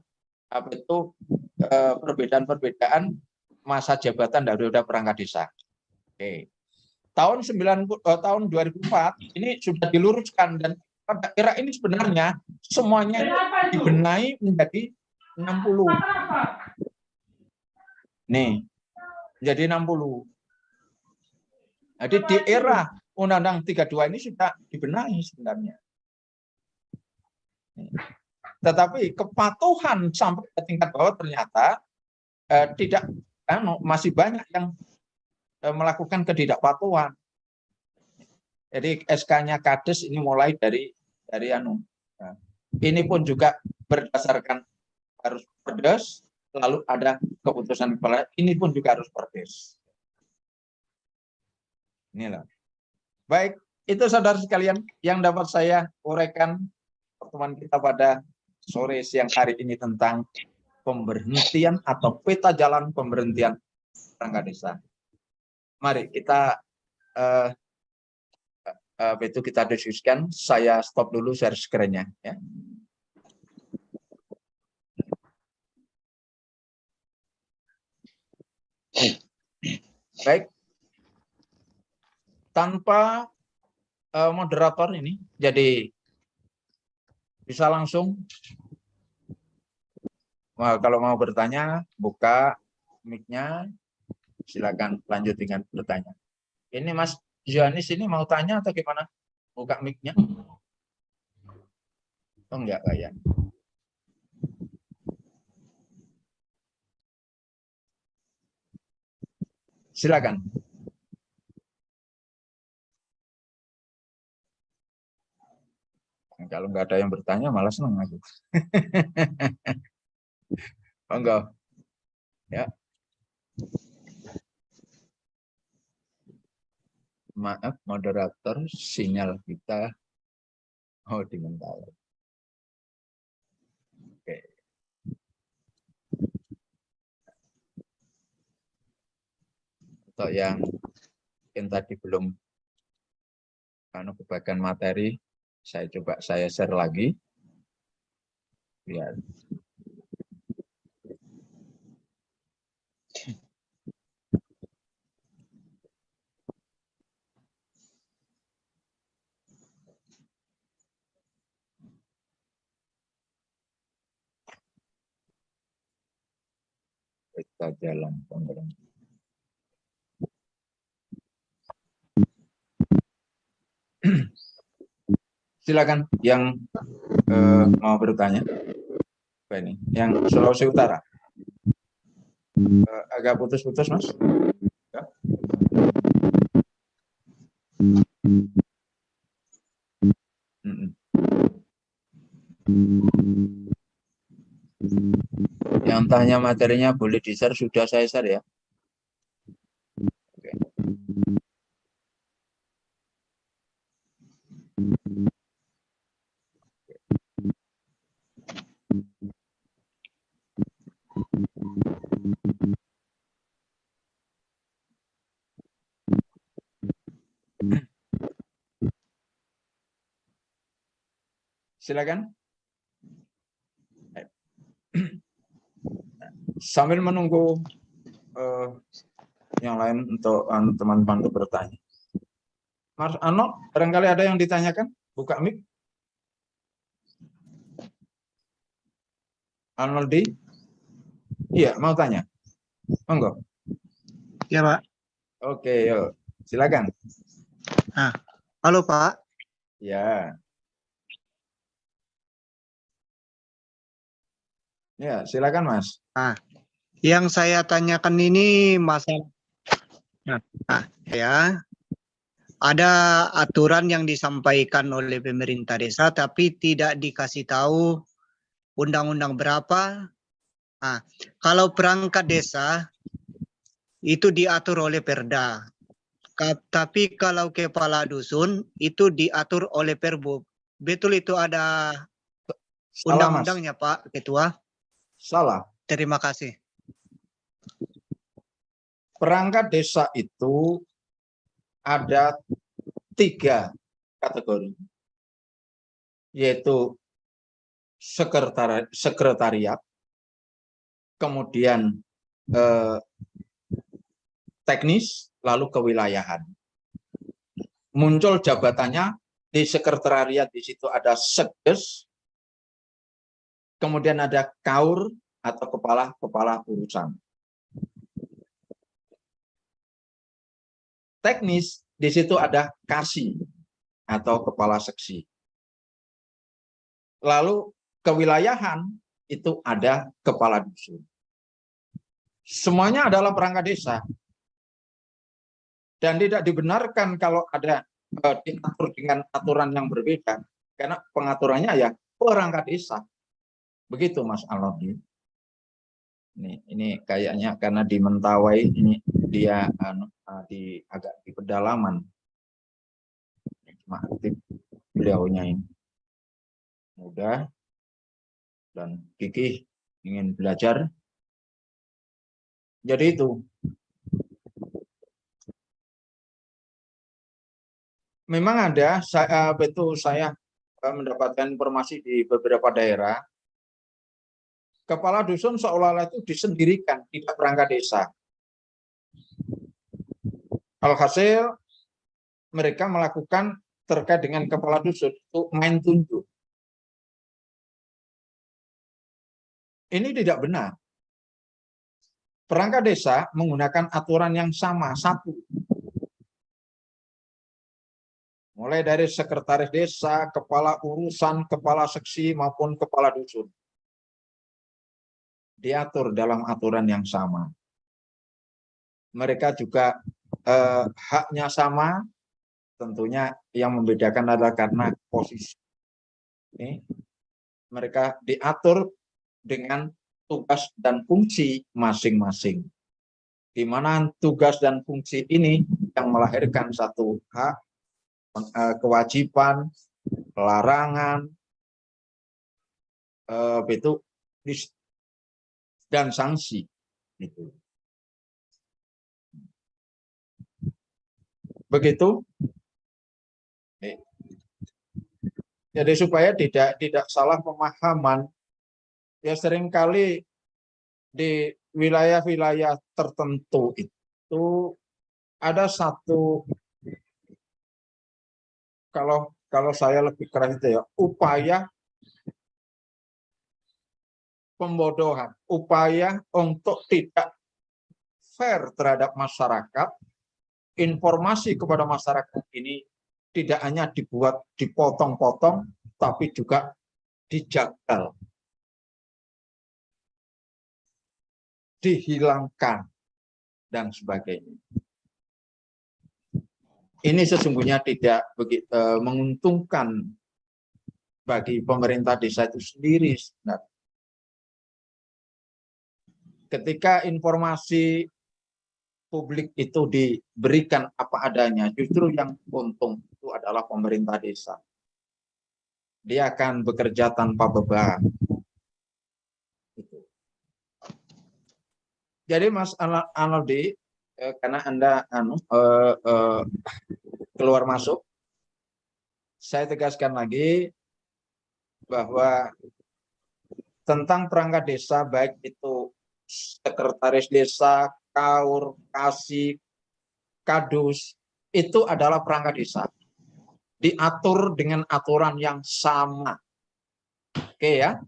perbedaan-perbedaan masa jabatan dari perangkat desa. Oke. Tahun 2004 ini sudah diluruskan dan pada era ini sebenarnya semuanya dibenahi menjadi 60. Nih, jadi 60. Jadi di era Undang-Undang 32 ini sudah dibenahi sebenarnya. Tetapi kepatuhan sampai ke tingkat bawah ternyata tidak masih banyak yang melakukan ketidakpatuhan. Jadi SK-nya Kades ini mulai dari ini pun juga berdasarkan harus perdes, lalu ada keputusan kepala, ini pun juga harus perdes. Inilah. Baik, itu saudara sekalian yang dapat saya uraikan pertemuan kita pada sore siang hari ini tentang pemberhentian atau peta jalan pemberhentian perangkat desa. Mari kita itu kita diskusikan. Saya stop dulu share screen-nya ya. Baik. Tanpa moderator ini, jadi bisa langsung. Nah, kalau mau bertanya, buka mic-nya, silakan lanjut dengan bertanya. Ini Mas Johanis ini mau tanya atau gimana? Buka mic-nya? Oh enggak kayak. Silakan. Kalau nggak ada yang bertanya, malah senang aku. Oh enggak. Ya. Maaf, moderator, sinyal kita dimentara. Oke. Untuk yang tadi belum kebagian materi, saya coba saya share lagi. Lihat. Kita jalan penggerak. Silakan yang mau bertanya. Apa ini? Yang Sulawesi Utara. Agak putus-putus, Mas. Ya. Yang tanya materinya boleh di-share, sudah saya share ya. Oke. Silakan. Sambil menunggu yang lain untuk teman-teman bertanya. Mas Ano, barangkali ada yang ditanyakan? Buka mic. Arnoldi? Iya, mau tanya. Monggo. Ya, Pak. Oke, yuk. Silakan. Nah, halo, Pak. Ya. Ya, silakan, Mas. Nah, yang saya tanyakan ini masalah ya. Ada aturan yang disampaikan oleh pemerintah desa tapi tidak dikasih tahu undang-undang berapa. Nah, kalau perangkat desa itu diatur oleh Perda. Tapi kalau kepala dusun itu diatur oleh Perbu. Betul itu ada Salah, Mas. undang-undangnya, Pak Ketua? Salah. Terima kasih. Perangkat desa itu ada 3 kategori, yaitu sekretariat, kemudian teknis, lalu kewilayahan. Muncul jabatannya di sekretariat, di situ ada sekdes, kemudian ada kaur atau kepala urusan. Teknis, di situ ada kasi atau kepala seksi. Lalu kewilayahan itu ada kepala dusun. Semuanya adalah perangkat desa. Dan tidak dibenarkan kalau ada diatur dengan aturan yang berbeda. Karena pengaturannya ya perangkat desa. Begitu, Mas Alodi. Ini kayaknya karena di Mentawai ini dia agak di pedalaman. Cuma aktif beliaunya ini. Mudah dan gigih ingin belajar. Jadi itu. Memang ada, saya mendapatkan informasi di beberapa daerah, kepala dusun seolah-olah itu disendirikan, tidak perangkat desa. Alhasil mereka melakukan terkait dengan kepala dusun itu main tunjuk. Ini tidak benar. Perangkat desa menggunakan aturan yang sama, satu. Mulai dari sekretaris desa, kepala urusan, kepala seksi, maupun kepala dusun. Diatur dalam aturan yang sama. Mereka juga haknya sama, tentunya yang membedakan adalah karena posisi. Mereka diatur dengan tugas dan fungsi masing-masing. Di mana tugas dan fungsi ini yang melahirkan satu hak, kewajiban, larangan, itu dan sanksi. Itu. Begitu. Jadi supaya tidak salah pemahaman, ya seringkali di wilayah-wilayah tertentu itu ada satu, kalau saya lebih keras itu ya, upaya pembodohan, upaya untuk tidak fair terhadap masyarakat. Informasi kepada masyarakat ini tidak hanya dibuat dipotong-potong, tapi juga dijagal, dihilangkan, dan sebagainya. Ini sesungguhnya tidak begitu menguntungkan bagi pemerintah desa itu sendiri. Ketika informasi publik itu diberikan apa adanya, justru yang untung itu adalah pemerintah desa. Dia akan bekerja tanpa beban. Jadi Mas Analdi, karena Anda keluar masuk, saya tegaskan lagi bahwa tentang perangkat desa, baik itu sekretaris desa, kaur, kasih, kadus, itu adalah perangkat desa. Diatur dengan aturan yang sama. Oke ya?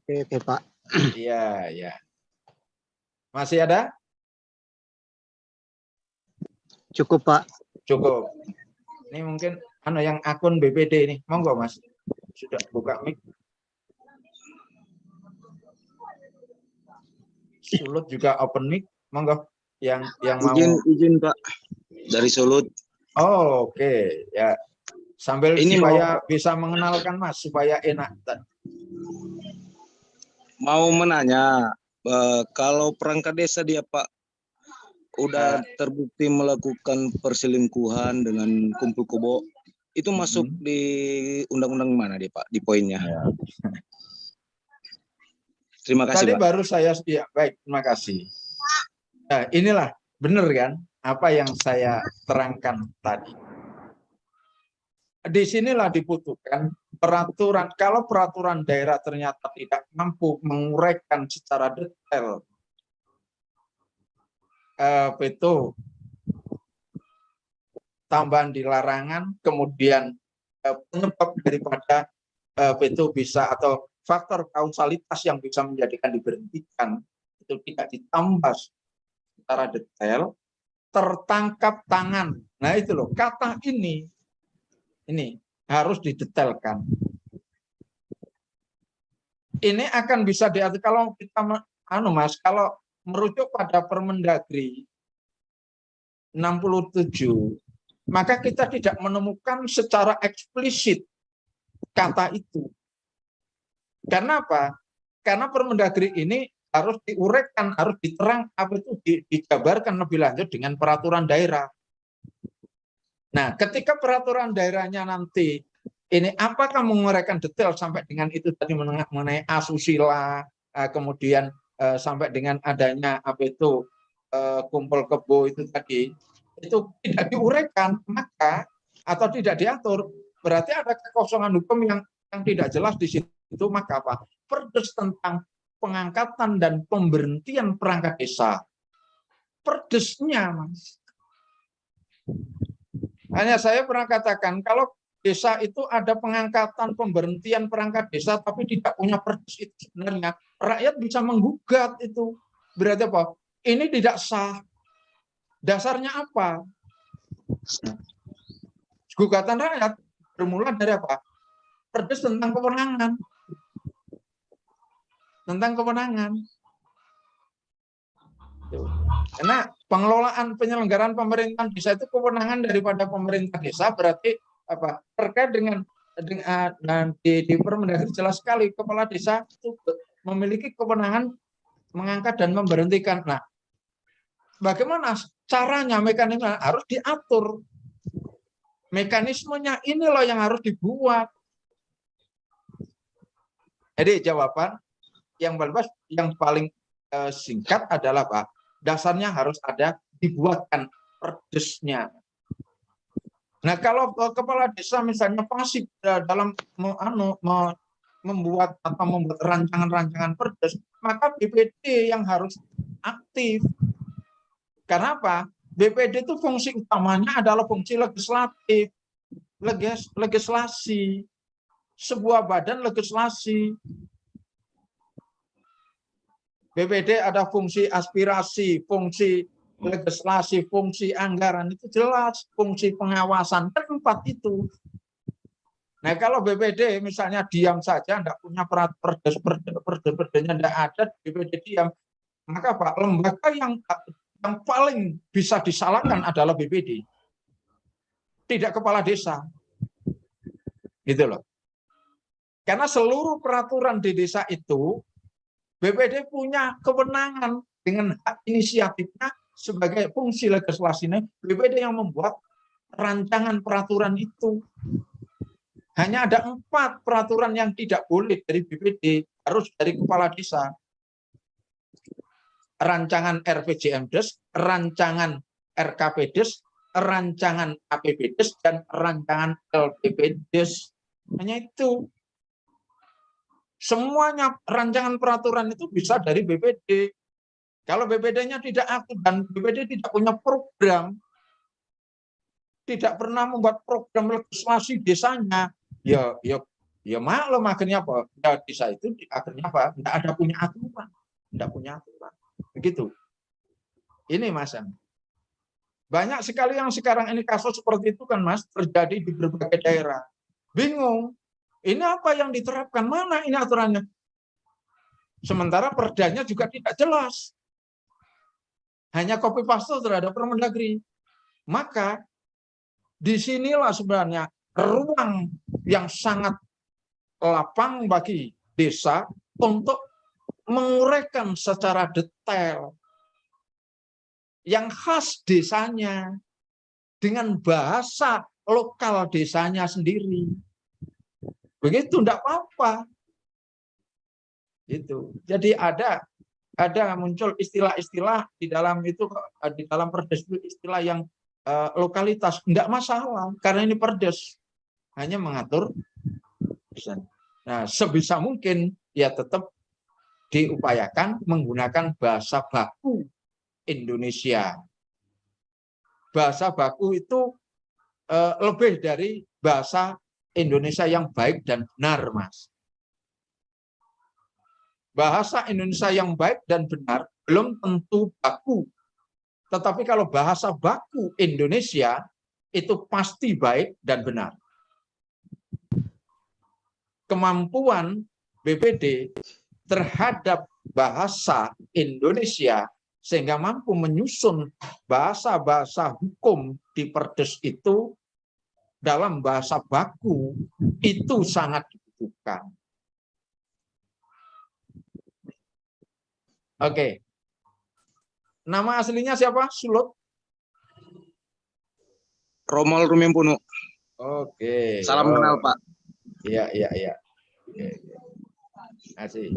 Oke, Pak. Iya, ya. Masih ada? Cukup, Pak. Cukup. Ini mungkin yang akun BPD ini. Monggo, Mas. Sudah buka mic. Sulut juga open mic. Monggo. Yang mau. Izin Pak. Dari Sulut. Oh, oke. Ya. Sambil Ini supaya bisa mengenalkan Mas, supaya enak. Mau menanya, kalau perangkat desa dia Pak udah terbukti melakukan perselingkuhan dengan kumpul kebo, itu masuk di undang-undang mana dia Pak, di poinnya? Ya. Terima kasih Tadi Pak. baru saya, ya baik, terima kasih. Nah, inilah benar kan apa yang saya terangkan tadi. Disinilah dibutuhkan peraturan. Kalau peraturan daerah ternyata tidak mampu menguraikan secara detail itu tambahan di larangan, kemudian penyebab daripada itu bisa, atau faktor kausalitas yang bisa menjadikan diberhentikan itu tidak ditambah secara detail, tertangkap tangan. Nah itu loh, kata ini harus didetailkan. Ini akan bisa diatur kalau kita Mas, kalau merujuk pada Permendagri 67, maka kita tidak menemukan secara eksplisit kata itu. Karena apa? Karena Permendagri ini harus diuraikan, harus diterang, apa itu dijabarkan lebih lanjut dengan peraturan daerah. Nah, ketika peraturan daerahnya nanti ini apakah menguraikan detail sampai dengan itu tadi mengenai asusila, kemudian sampai dengan adanya apa itu kumpul kebo itu tadi, itu tidak diuraikan, maka atau tidak diatur, berarti ada kekosongan hukum yang tidak jelas di situ. Maka apa? Perdes tentang pengangkatan dan pemberhentian perangkat desa, perdesnya Mas. Hanya saya pernah katakan, kalau desa itu ada pengangkatan, pemberhentian perangkat desa, tapi tidak punya perdes, itu sebenarnya rakyat bisa menggugat itu. Berarti apa? Ini tidak sah. Dasarnya apa? Gugatan rakyat bermula dari apa? Perdes tentang kewenangan. Tentang kewenangan. Karena pengelolaan penyelenggaraan pemerintahan desa itu kewenangan daripada pemerintah desa, berarti apa? Terkait dengan di Permendagri jelas sekali kepala desa itu memiliki kewenangan mengangkat dan memberhentikan. Nah, bagaimana caranya, mekanisme harus diatur. Mekanismenya ini loh yang harus dibuat. Jadi jawaban yang paling singkat adalah Pak, dasarnya harus ada dibuatkan perdesnya. Nah, kalau kepala desa misalnya pasif dalam membuat rancangan-rancangan perdes, maka BPD yang harus aktif. Karena apa? BPD itu fungsi utamanya adalah fungsi legislatif, legislasi, sebuah badan legislasi. BPD ada fungsi aspirasi, fungsi legislasi, fungsi anggaran, itu jelas, fungsi pengawasan, kan 4 itu. Nah, kalau BPD misalnya diam saja, tidak punya perdesnya tidak ada, BPD diam, maka Pak, lembaga yang paling bisa disalahkan adalah BPD, tidak kepala desa, gitu loh. Karena seluruh peraturan di desa itu BPD punya kewenangan dengan hak inisiatifnya sebagai fungsi legislasinya. BPD yang membuat rancangan peraturan itu. Hanya ada 4 peraturan yang tidak boleh dari BPD, harus dari kepala desa. Rancangan RPJMdes, rancangan RKPdes, rancangan APBdes, dan rancangan LPPdes. Hanya itu. Semuanya rancangan peraturan itu bisa dari BPD. Kalau BPD-nya tidak aktif dan BPD tidak punya program, tidak pernah membuat program legislasi desanya, ya maklum akhirnya apa? Ya, desa itu akhirnya apa? Tidak ada punya aturan, tidak punya aturan. Begitu. Ini Mas. Banyak sekali yang sekarang ini kasus seperti itu kan Mas, terjadi di berbagai daerah. Bingung. Ini apa yang diterapkan? Mana ini aturannya? Sementara perdanya juga tidak jelas. Hanya copy paste terhadap Permendagri. Maka disinilah sebenarnya ruang yang sangat lapang bagi desa untuk menguraikan secara detail yang khas desanya dengan bahasa lokal desanya sendiri. Begitu, enggak apa-apa. Itu. Jadi ada muncul istilah-istilah di dalam itu, di dalam perdes itu istilah yang lokalitas, enggak masalah karena ini perdes hanya mengatur. Nah, sebisa mungkin ya tetap diupayakan menggunakan bahasa baku Indonesia. Bahasa baku itu lebih dari bahasa Indonesia yang baik dan benar, Mas. Bahasa Indonesia yang baik dan benar belum tentu baku. Tetapi kalau bahasa baku Indonesia itu pasti baik dan benar. Kemampuan BPD terhadap bahasa Indonesia sehingga mampu menyusun bahasa-bahasa hukum di perdes itu dalam bahasa baku itu sangat dibutuhkan. Oke. Nama aslinya siapa? Sulut? Romal Rumempuno. Oke. Salam kenal Pak. Iya. Masih.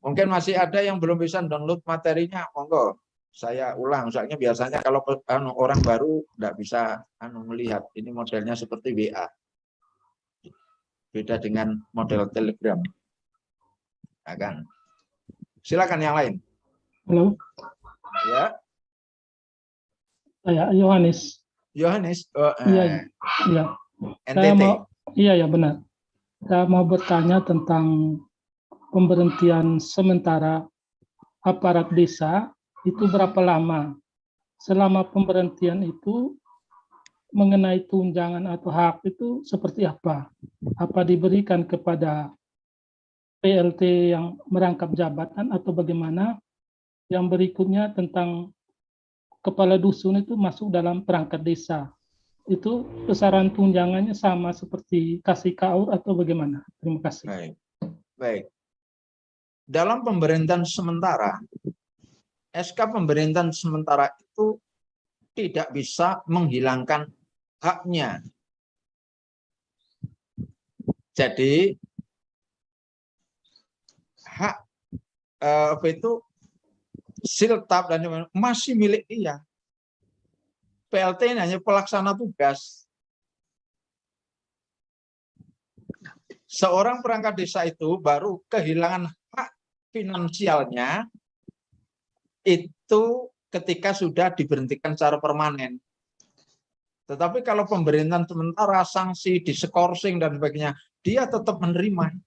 Mungkin masih ada yang belum bisa download materinya, monggo. Saya ulang, soalnya biasanya kalau orang baru tidak bisa melihat. Ini modelnya seperti WA. Beda dengan model Telegram. Ya kan? Silakan yang lain. Halo, Ya. saya Yohanes. Yohanes. Iya. Saya NTT. iya benar. Saya mau bertanya tentang pemberhentian sementara aparat desa itu berapa lama? Selama pemberhentian itu mengenai tunjangan atau hak itu seperti apa? Apa diberikan kepada PLT yang merangkap jabatan atau bagaimana? Yang berikutnya tentang kepala dusun itu masuk dalam perangkat desa. Itu besaran tunjangannya sama seperti kasih KAUR atau bagaimana? Terima kasih. Baik. Dalam pemberhentian sementara, SK pemberhentian sementara itu tidak bisa menghilangkan haknya. Jadi hak itu siltab dan masih milik dia. PLT ini hanya pelaksana tugas. Seorang perangkat desa itu baru kehilangan hak finansialnya itu ketika sudah diberhentikan secara permanen. Tetapi kalau pemberhentian sementara, sanksi, diskorsing dan sebagainya, dia tetap menerima.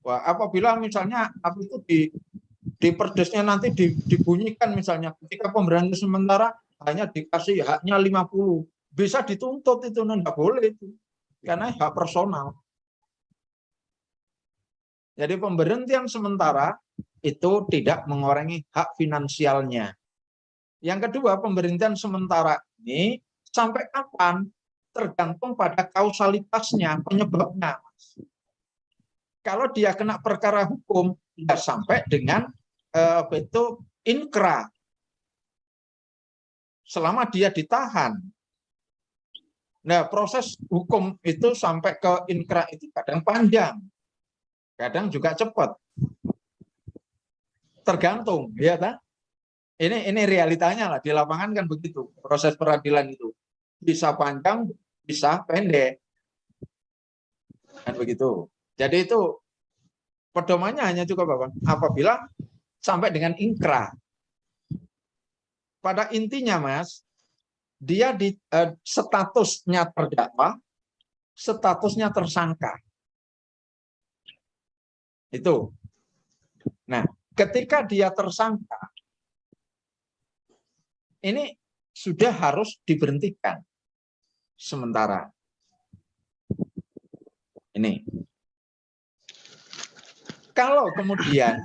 Wah, apabila misalnya apa itu di perdesnya nanti dibunyikan misalnya ketika pemberhentian sementara hanya dikasih haknya 50, bisa dituntut itu, enggak boleh itu. Karena hak personal. Jadi pemberhentian sementara itu tidak mengurangi hak finansialnya. Yang kedua, pemberhentian sementara ini sampai kapan? Tergantung pada kausalitasnya, penyebabnya. Kalau dia kena perkara hukum, ya sampai dengan itu inkra. Selama dia ditahan. Nah, proses hukum itu sampai ke inkra itu kadang panjang. Kadang juga cepat. Tergantung, ya kan? Ini realitanya lah, di lapangan kan begitu. Proses peradilan itu bisa panjang, bisa pendek. Kan begitu. Jadi itu pedomannya hanya cukup apa? Apabila sampai dengan inkra. Pada intinya, Mas, dia di statusnya terdakwa, statusnya tersangka. Itu. Nah, ketika dia tersangka, ini sudah harus diberhentikan sementara. Ini. Kalau kemudian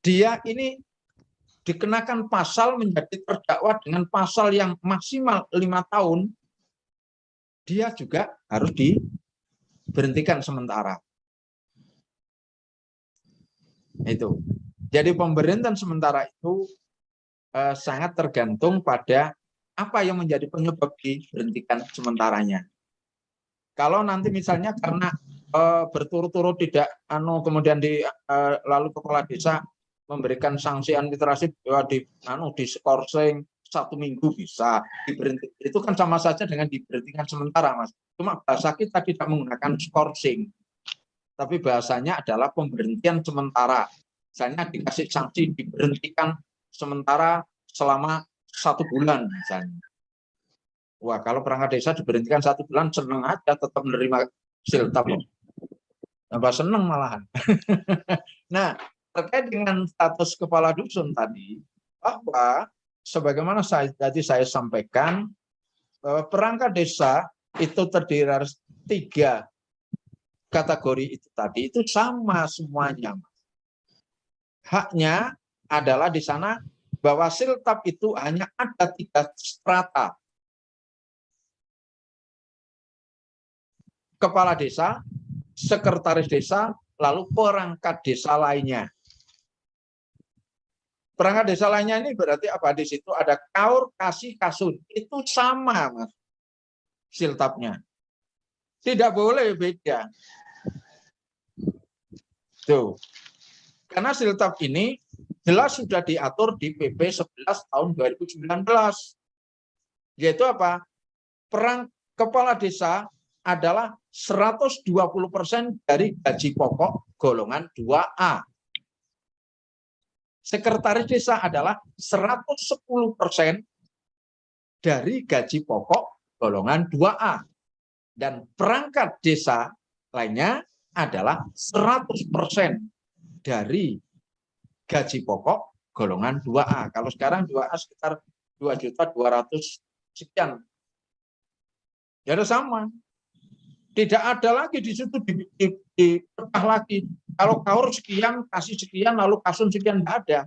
dia ini dikenakan pasal menjadi terdakwa dengan pasal yang maksimal 5 tahun, dia juga harus diberhentikan sementara. Itu. Jadi pemberhentian sementara itu sangat tergantung pada apa yang menjadi penyebab diberhentikan sementaranya. Kalau nanti misalnya karena berturut-turut tidak kemudian lalu kepala desa memberikan sanksi administratif di skorsing 1 minggu bisa diberhentikan. Itu kan sama saja dengan diberhentikan sementara, Mas. Cuma bahasa kita tidak menggunakan skorsing. Tapi bahasanya adalah pemberhentian sementara. Misalnya dikasih sanksi diberhentikan sementara selama 1 bulan misalnya. Wah, kalau perangkat desa diberhentikan 1 bulan seneng aja tetap menerima siltap. Tambah seneng malahan. Nah, terkait dengan status kepala dusun tadi, bahwa sebagaimana tadi saya sampaikan, bahwa perangkat desa itu terdiri dari 3 kategori itu tadi, itu sama semuanya. Haknya adalah di sana bahwa siltap itu hanya ada 3 strata. Kepala desa, sekretaris desa, lalu perangkat desa lainnya. Perangkat desa lainnya ini berarti apa? Di situ ada kaur, kasih, kasun. Itu sama, Mas, siltapnya. Tidak boleh beda. Tuh. Karena siltap ini jelas sudah diatur di PP 11 tahun 2019. Yaitu apa? Kepala desa adalah 120% dari gaji pokok golongan 2A. Sekretaris desa adalah 110% dari gaji pokok golongan 2A. Dan perangkat desa lainnya adalah 100% dari gaji pokok golongan 2A. Kalau sekarang 2A sekitar 2.200.000 sekian. Ya udah sama. Tidak ada lagi di situ dipecah lagi. Kalau kaur sekian, kasih sekian, lalu kasun sekian, tidak ada.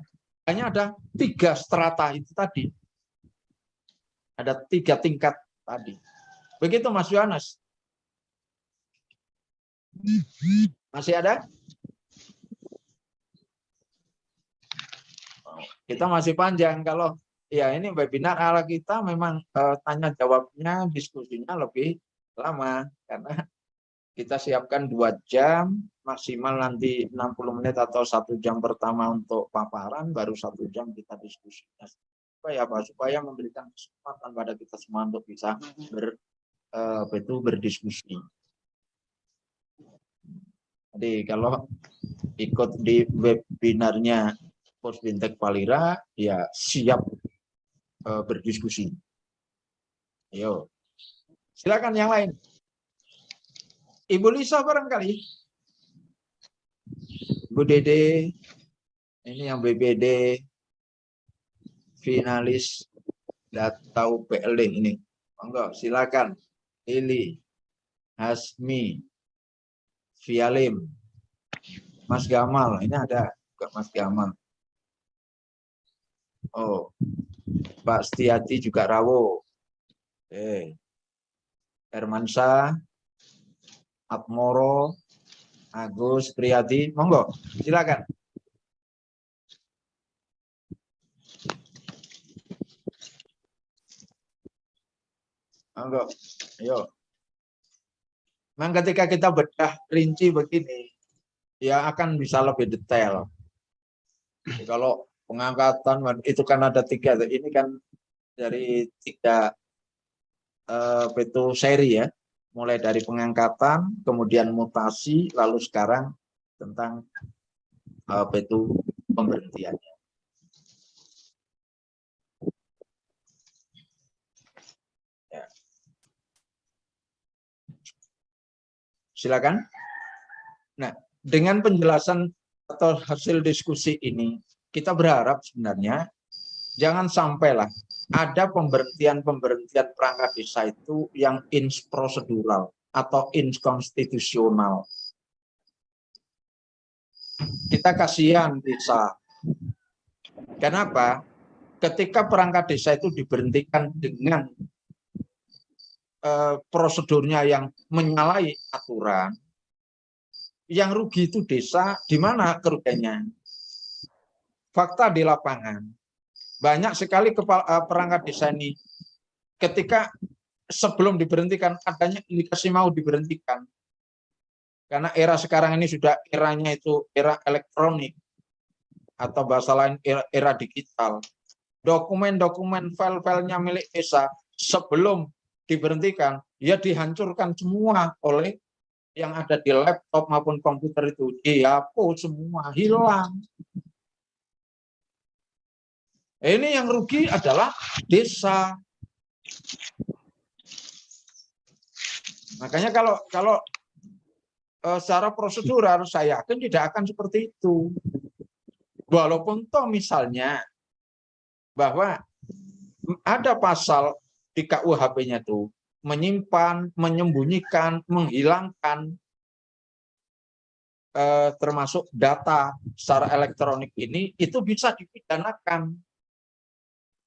Hanya ada 3 strata itu tadi. Ada 3 tingkat tadi. Begitu, Mas Yohanes. Masih ada? Kita masih panjang. Kalau ya ini webinar ala kita memang tanya jawabnya, diskusinya lebih lama karena kita siapkan 2 jam, maksimal nanti 60 menit atau 1 jam pertama untuk paparan, baru 1 jam kita diskusikan. supaya apa? Supaya memberikan kesempatan pada kita semua untuk bisa berdiskusi. Jadi kalau ikut di webinarnya Posbintek Palira, ya siap berdiskusi. Ayo, silakan yang lain. Ibu Lisa barangkali, Bu Dede, ini yang BBD, finalis data UPLD ini. Monggo, silakan. Lili, Hasmi, Vialim, Mas Gamal, ini ada juga Mas Gamal. Oh, Pak Setiati juga Rawo. Hermansyah, Atmoro, Agus Priyadi, monggo, silakan. Monggo, ayo. Memang ketika kita bedah rinci begini, ya akan bisa lebih detail. Jadi kalau pengangkatan itu kan ada 3, ini kan dari 3 seri ya, mulai dari pengangkatan, kemudian mutasi, lalu sekarang tentang pemberhentiannya. Ya. Silakan. Nah, dengan penjelasan atau hasil diskusi ini, kita berharap sebenarnya jangan sampailah ada pemberhentian perangkat desa itu yang prosedural atau inkonstitusional. Kita kasihan desa. Kenapa? Ketika perangkat desa itu diberhentikan dengan prosedurnya yang menyalahi aturan, yang rugi itu desa. Di mana kerugiannya? Fakta di lapangan, banyak sekali perangkat desa ini ketika sebelum diberhentikan adanya indikasi mau diberhentikan. Karena era sekarang ini sudah eranya itu era elektronik atau bahasa lain era digital. Dokumen-dokumen file-filenya milik desa sebelum diberhentikan ya dihancurkan semua oleh yang ada di laptop maupun komputer itu, dihapus semua, hilang. Ini yang rugi adalah desa. Makanya kalau secara prosedural saya yakin tidak akan seperti itu. Walaupun toh misalnya bahwa ada pasal di KUHP-nya itu menyimpan, menyembunyikan, menghilangkan termasuk data secara elektronik ini, itu bisa dipidanakan.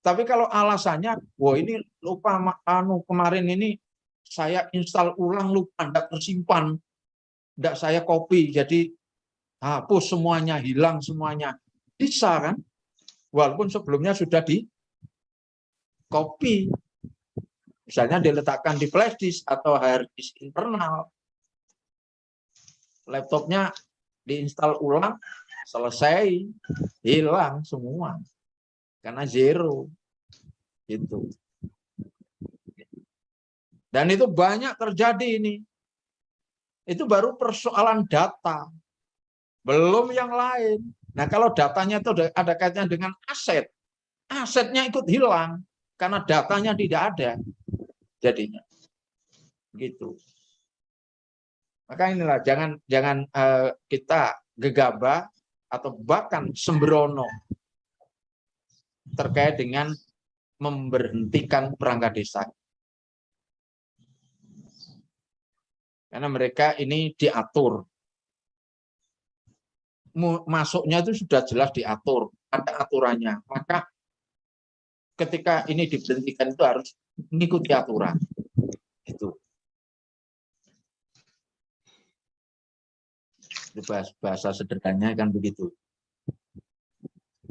Tapi kalau alasannya, wah ini lupa kemarin ini saya install ulang lupa, tidak tersimpan, tidak saya copy, jadi hapus semuanya, hilang semuanya, bisa kan? Walaupun sebelumnya sudah di copy, misalnya diletakkan di flash disk atau hard disk internal, laptopnya diinstal ulang, selesai, hilang semua. Karena zero. Gitu. Dan itu banyak terjadi ini. Itu baru persoalan data. Belum yang lain. Nah, kalau datanya itu ada kaitannya dengan aset, asetnya ikut hilang karena datanya tidak ada. Jadinya. Gitu. Maka inilah jangan kita gegabah atau bahkan sembrono terkait dengan memberhentikan perangkat desa. Karena mereka ini diatur. Masuknya itu sudah jelas diatur, ada aturannya. Maka ketika ini diberhentikan itu harus mengikuti aturan. Itu bahasa sederhananya kan begitu.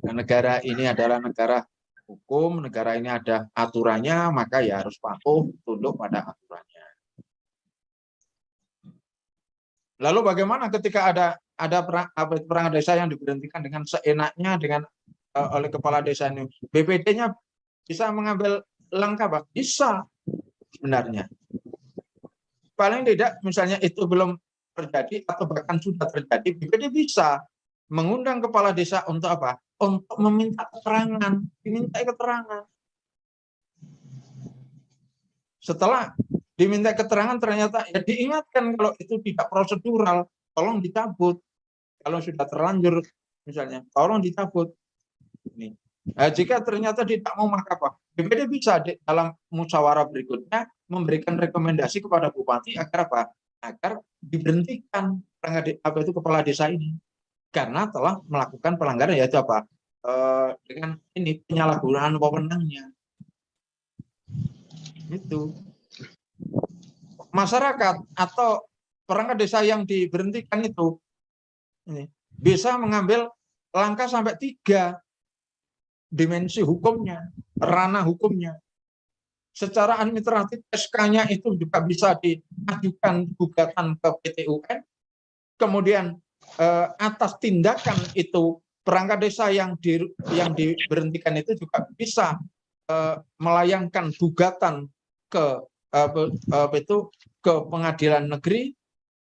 Nah, negara ini adalah negara hukum, negara ini ada aturannya, maka ya harus patuh, tunduk pada aturannya. Lalu bagaimana ketika ada perangkat desa yang diberhentikan dengan seenaknya oleh kepala desa ini? BPD-nya bisa mengambil langkah, Pak? Bisa sebenarnya. Paling tidak misalnya itu belum terjadi atau bahkan sudah terjadi, BPD bisa mengundang kepala desa untuk apa? Untuk meminta keterangan, diminta keterangan. Setelah diminta keterangan ternyata ya diingatkan kalau itu tidak prosedural, tolong dicabut. Kalau sudah terlanjur misalnya, tolong dicabut. Ini. Nah, jika ternyata tidak mau, maka apa? BPD bisa dalam musyawarah berikutnya memberikan rekomendasi kepada bupati agar apa? Agar diberhentikan kepala desa ini karena telah melakukan pelanggaran, yaitu apa? Dengan ini penyalahgunaan wewenangnya. Itu masyarakat atau perangkat desa yang diberhentikan itu ini, bisa mengambil langkah sampai 3 dimensi hukumnya, ranah hukumnya. Secara administratif SK-nya itu juga bisa diajukan gugatan ke PT UN. Kemudian atas tindakan itu perangkat desa yang diberhentikan itu juga bisa melayangkan gugatan ke ke pengadilan negeri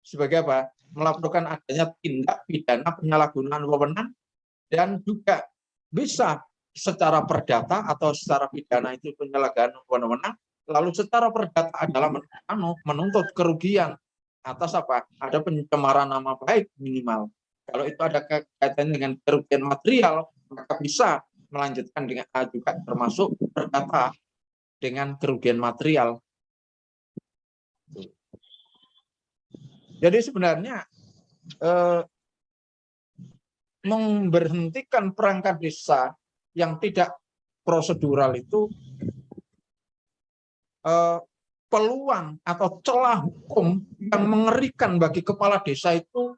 sebagai apa? Melaporkan adanya tindak pidana penyalahgunaan wewenang, dan juga bisa secara perdata atau secara pidana itu penyalahgunaan wewenang, lalu secara perdata adalah menuntut kerugian atas apa? Ada pencemaran nama baik minimal. Kalau itu ada kaitannya dengan kerugian material, maka bisa melanjutkan dengan juga termasuk perdata dengan kerugian material. Jadi sebenarnya memberhentikan perangkat desa yang tidak prosedural itu peluang atau celah hukum yang mengerikan bagi kepala desa itu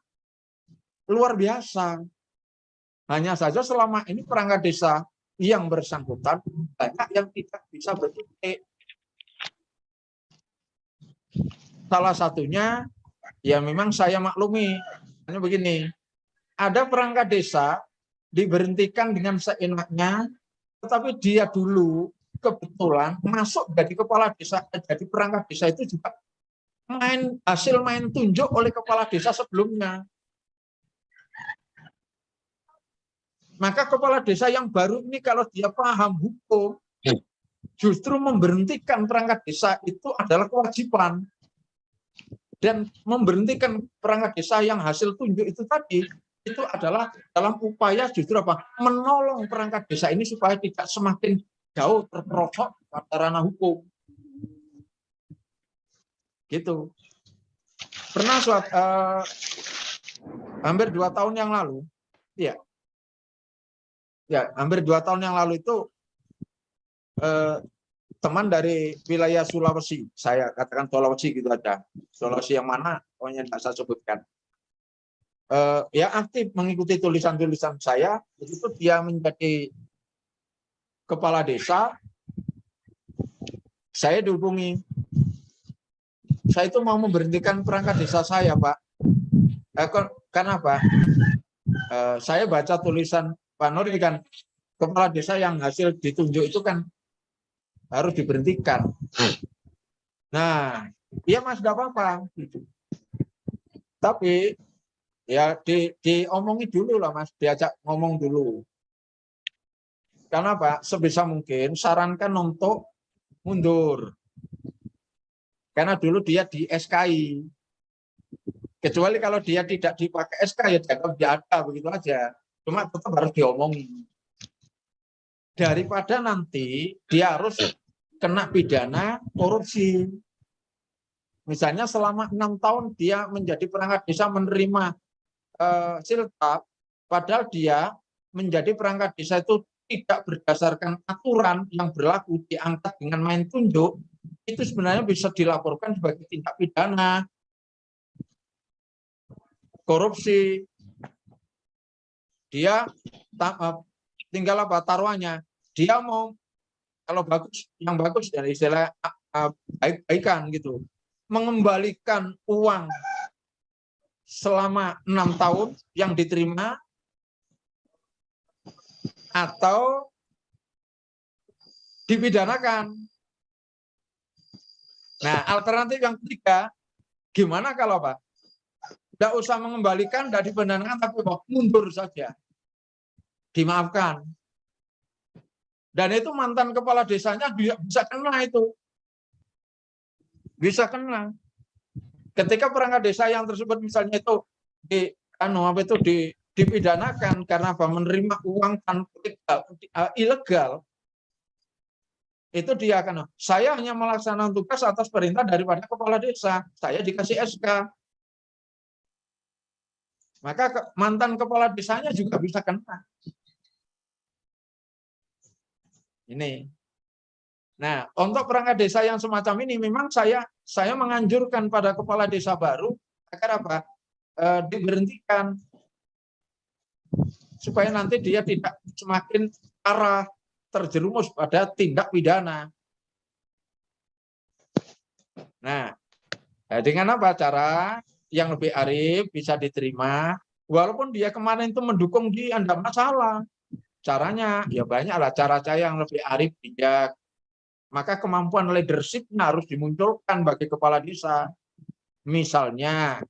luar biasa. Hanya saja selama ini perangkat desa yang bersangkutan banyak yang tidak bisa berkutik. Salah satunya ya memang saya maklumi, hanya begini, ada perangkat desa diberhentikan dengan seenaknya, tetapi dia dulu kebetulan masuk jadi kepala desa, jadi perangkat desa itu juga hasil main tunjuk oleh kepala desa sebelumnya. Maka kepala desa yang baru ini kalau dia paham hukum, justru memberhentikan perangkat desa itu adalah kewajiban. Dan memberhentikan perangkat desa yang hasil tunjuk itu tadi, itu adalah dalam upaya justru apa? Menolong perangkat desa ini supaya tidak semakin jauh terperosok pada ranah hukum. Gitu. Pernah hampir 2 tahun yang lalu, ya, hampir 2 tahun yang lalu itu teman dari wilayah Sulawesi, saya katakan Sulawesi gitu aja, Sulawesi yang mana, pokoknya tidak saya sebutkan. Ya aktif mengikuti tulisan-tulisan saya, begitu dia menjadi kepala desa, saya dihubungi. Saya itu mau memberhentikan perangkat desa saya, Pak. Karena apa? Saya baca tulisan Pak Nur ini kan, kepala desa yang hasil ditunjuk itu kan harus diberhentikan. Nah, iya Mas, enggak apa-apa. Tapi ya diomongi dulu lah Mas, diajak ngomong dulu. Karena apa? Sebisa mungkin sarankan untuk mundur. Karena dulu dia di SKI. Kecuali kalau dia tidak dipakai SK ya dia ada begitu aja. Cuma tetap harus diomongin. Daripada nanti dia harus kena pidana korupsi. Misalnya selama 6 tahun dia menjadi perangkat desa menerima siltap, padahal dia menjadi perangkat desa itu tidak berdasarkan aturan yang berlaku, diangkat dengan main tunjuk, itu sebenarnya bisa dilaporkan sebagai tindak pidana korupsi. Dia tinggal apa taruhannya, dia mau kalau bagus, yang bagus dari istilah baik-baikan gitu, mengembalikan uang selama 6 tahun yang diterima, atau dipidanakan. Nah, alternatif yang ketiga, gimana kalau Pak? Tidak usah mengembalikan, tidak dipidanakan, tapi mundur saja. Dimaafkan. Dan itu mantan kepala desanya bisa kena itu. Bisa kena. Ketika perangkat desa yang tersebut misalnya itu dipidanakan karena apa? Menerima uang tanpa ilegal, itu dia akan, saya hanya melaksanakan tugas atas perintah daripada kepala desa, saya dikasih SK. Maka mantan kepala desanya juga bisa kena. Ini. Nah, untuk perangkat desa yang semacam ini memang saya menganjurkan pada kepala desa baru agar apa? Diberhentikan supaya nanti dia tidak semakin parah terjerumus pada tindak pidana. Nah, dengan apa cara yang lebih arif bisa diterima, walaupun dia kemarin itu mendukung dia, tidak masalah. Caranya ya banyaklah cara-cara yang lebih arif, bijak. Maka kemampuan leadership-nya harus dimunculkan bagi kepala desa. Misalnya,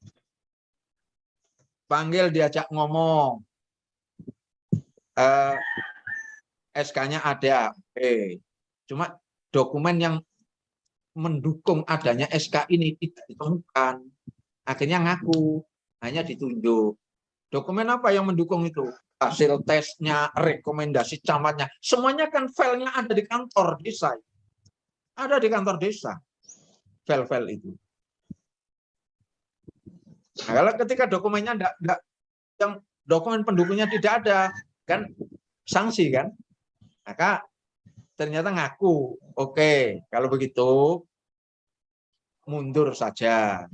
panggil diajak ngomong, SK-nya ada, oke. Cuma dokumen yang mendukung adanya SK ini tidak ditemukan. Akhirnya ngaku, hanya ditunjuk. Dokumen apa yang mendukung itu? Hasil tesnya, rekomendasi camatnya, semuanya kan filenya ada di kantor desa. Ada di kantor desa, file-file itu. Nah, kalau ketika dokumennya enggak, yang dokumen pendukungnya tidak ada, kan sanksi kan? Maka ternyata ngaku, oke, kalau begitu mundur saja.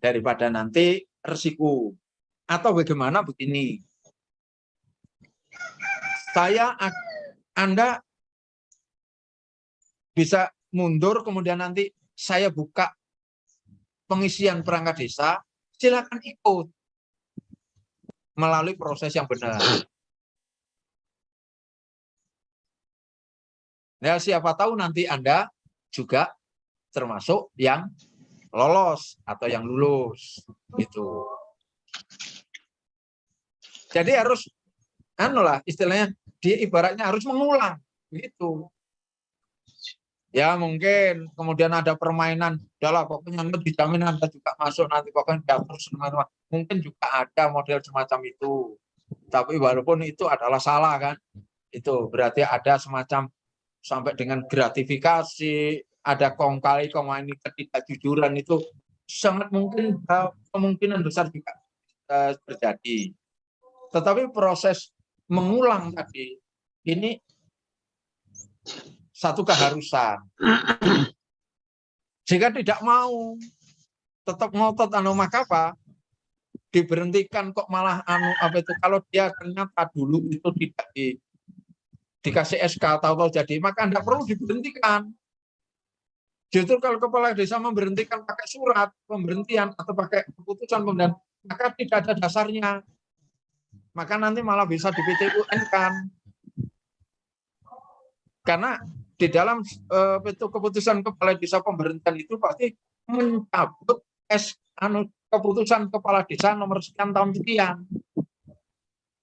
Daripada nanti resiko. Atau bagaimana begini, Anda bisa mundur, kemudian nanti saya buka pengisian perangkat desa, silakan ikut melalui proses yang benar. Ya, siapa tahu nanti Anda juga termasuk yang lolos atau yang lulus gitu. Jadi harus istilahnya dia ibaratnya harus mengulang gitu. Ya mungkin kemudian ada permainan, udahlah pokoknya dijamin Anda juga masuk nanti pokoknya diatur semua. Mungkin juga ada model semacam itu. Tapi walaupun itu adalah salah kan, itu berarti ada semacam sampai dengan gratifikasi, ada kong-kali ini ketidakjujuran, itu sangat mungkin kemungkinan besar juga terjadi. Tetapi proses mengulang tadi ini satu keharusan. Jika tidak mau, tetap ngotot maka apa? Diberhentikan kok malah kalau dia ternyata dulu itu tidak dikasih SK tahu-tahu jadi, maka tidak perlu diberhentikan. Justru kalau kepala desa memberhentikan pakai surat pemberhentian atau pakai keputusan pemberhentian, maka tidak ada dasarnya. Maka nanti malah bisa di PT-UN kan. Karena di dalam keputusan kepala desa pemberhentian itu pasti mencabut keputusan kepala desa nomor sekian tahun sekian.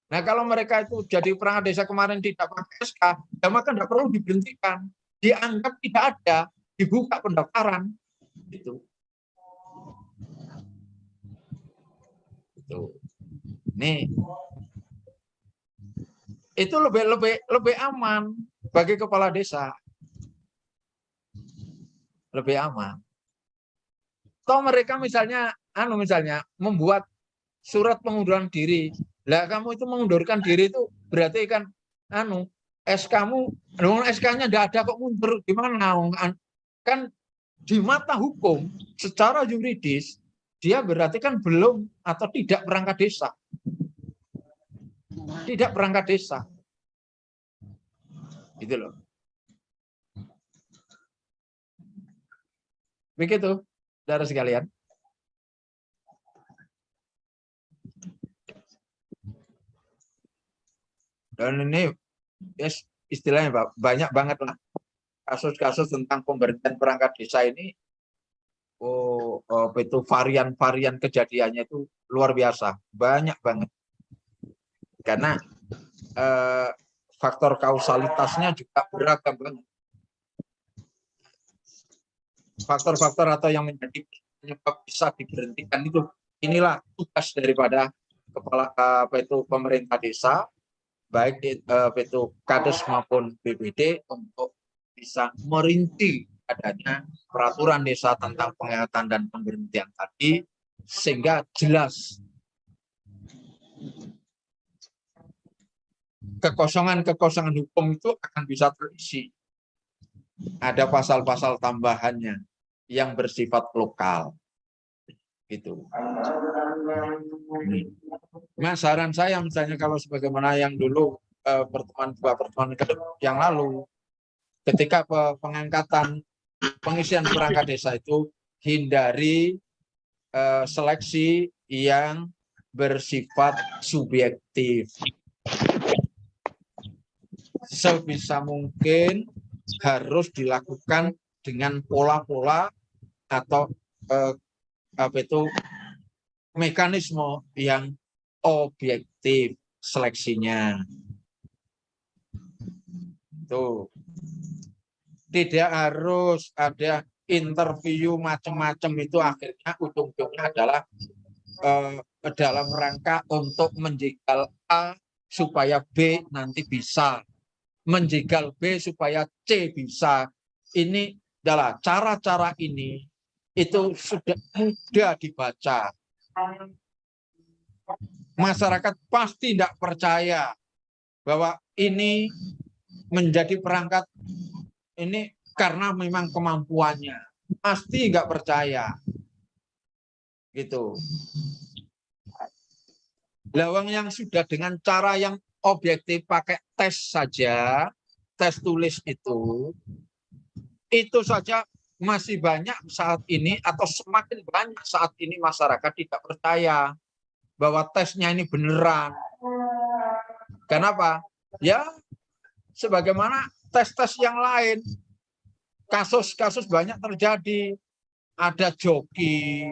Nah, kalau mereka itu jadi perangkat desa kemarin tidak pakai SK, ya maka tidak perlu diberhentikan. Dianggap tidak ada, dibuka pendaftaran. Itu. Nih. Itu lebih aman bagi kepala desa. Lebih aman. Toh mereka misalnya membuat surat pengunduran diri. Lah kamu itu mengundurkan diri itu berarti kan SK-nya enggak ada kok mundur, gimana? Kan di mata hukum secara yuridis dia berarti kan belum atau tidak perangkat desa. Tidak perangkat desa. Gitu loh. Begitu, saudara sekalian. Dan ini istilahnya Pak, banyak banget lah kasus-kasus tentang pemberhentian perangkat desa ini. Itu varian-varian kejadiannya itu luar biasa, banyak banget. Karena faktor kausalitasnya juga beragam banget. Faktor-faktor atau yang menjadi penyebab bisa diberhentikan itu, inilah tugas daripada kepala pemerintah desa, baik itu Kades maupun BPD, untuk bisa merinci adanya peraturan desa tentang pengangkatan dan pemberhentian tadi, sehingga jelas kekosongan-kekosongan hukum itu akan bisa terisi. Ada pasal-pasal tambahannya yang bersifat lokal. Gitu. Nah, saran saya misalnya kalau sebagaimana yang dulu pertemuan yang lalu, ketika pengangkatan pengisian perangkat desa itu hindari seleksi yang bersifat subjektif. Sebisa mungkin harus dilakukan dengan pola-pola atau mekanisme yang objektif seleksinya. Tuh. Tidak harus ada interview macam-macam, itu akhirnya ujung-ujungnya adalah dalam rangka untuk menjegal A supaya B nanti bisa, menjegal B supaya C bisa. Ini adalah cara-cara ini itu sudah mudah dibaca. Masyarakat pasti tidak percaya bahwa ini menjadi perangkat ini karena memang kemampuannya. Pasti nggak percaya. Gitu. Lawang yang sudah dengan cara yang objektif pakai tes saja, tes tulis itu saja masih banyak saat ini, atau semakin banyak saat ini masyarakat tidak percaya bahwa tesnya ini beneran. Kenapa? Ya, sebagaimana tes-tes yang lain, kasus-kasus banyak terjadi. Ada joki,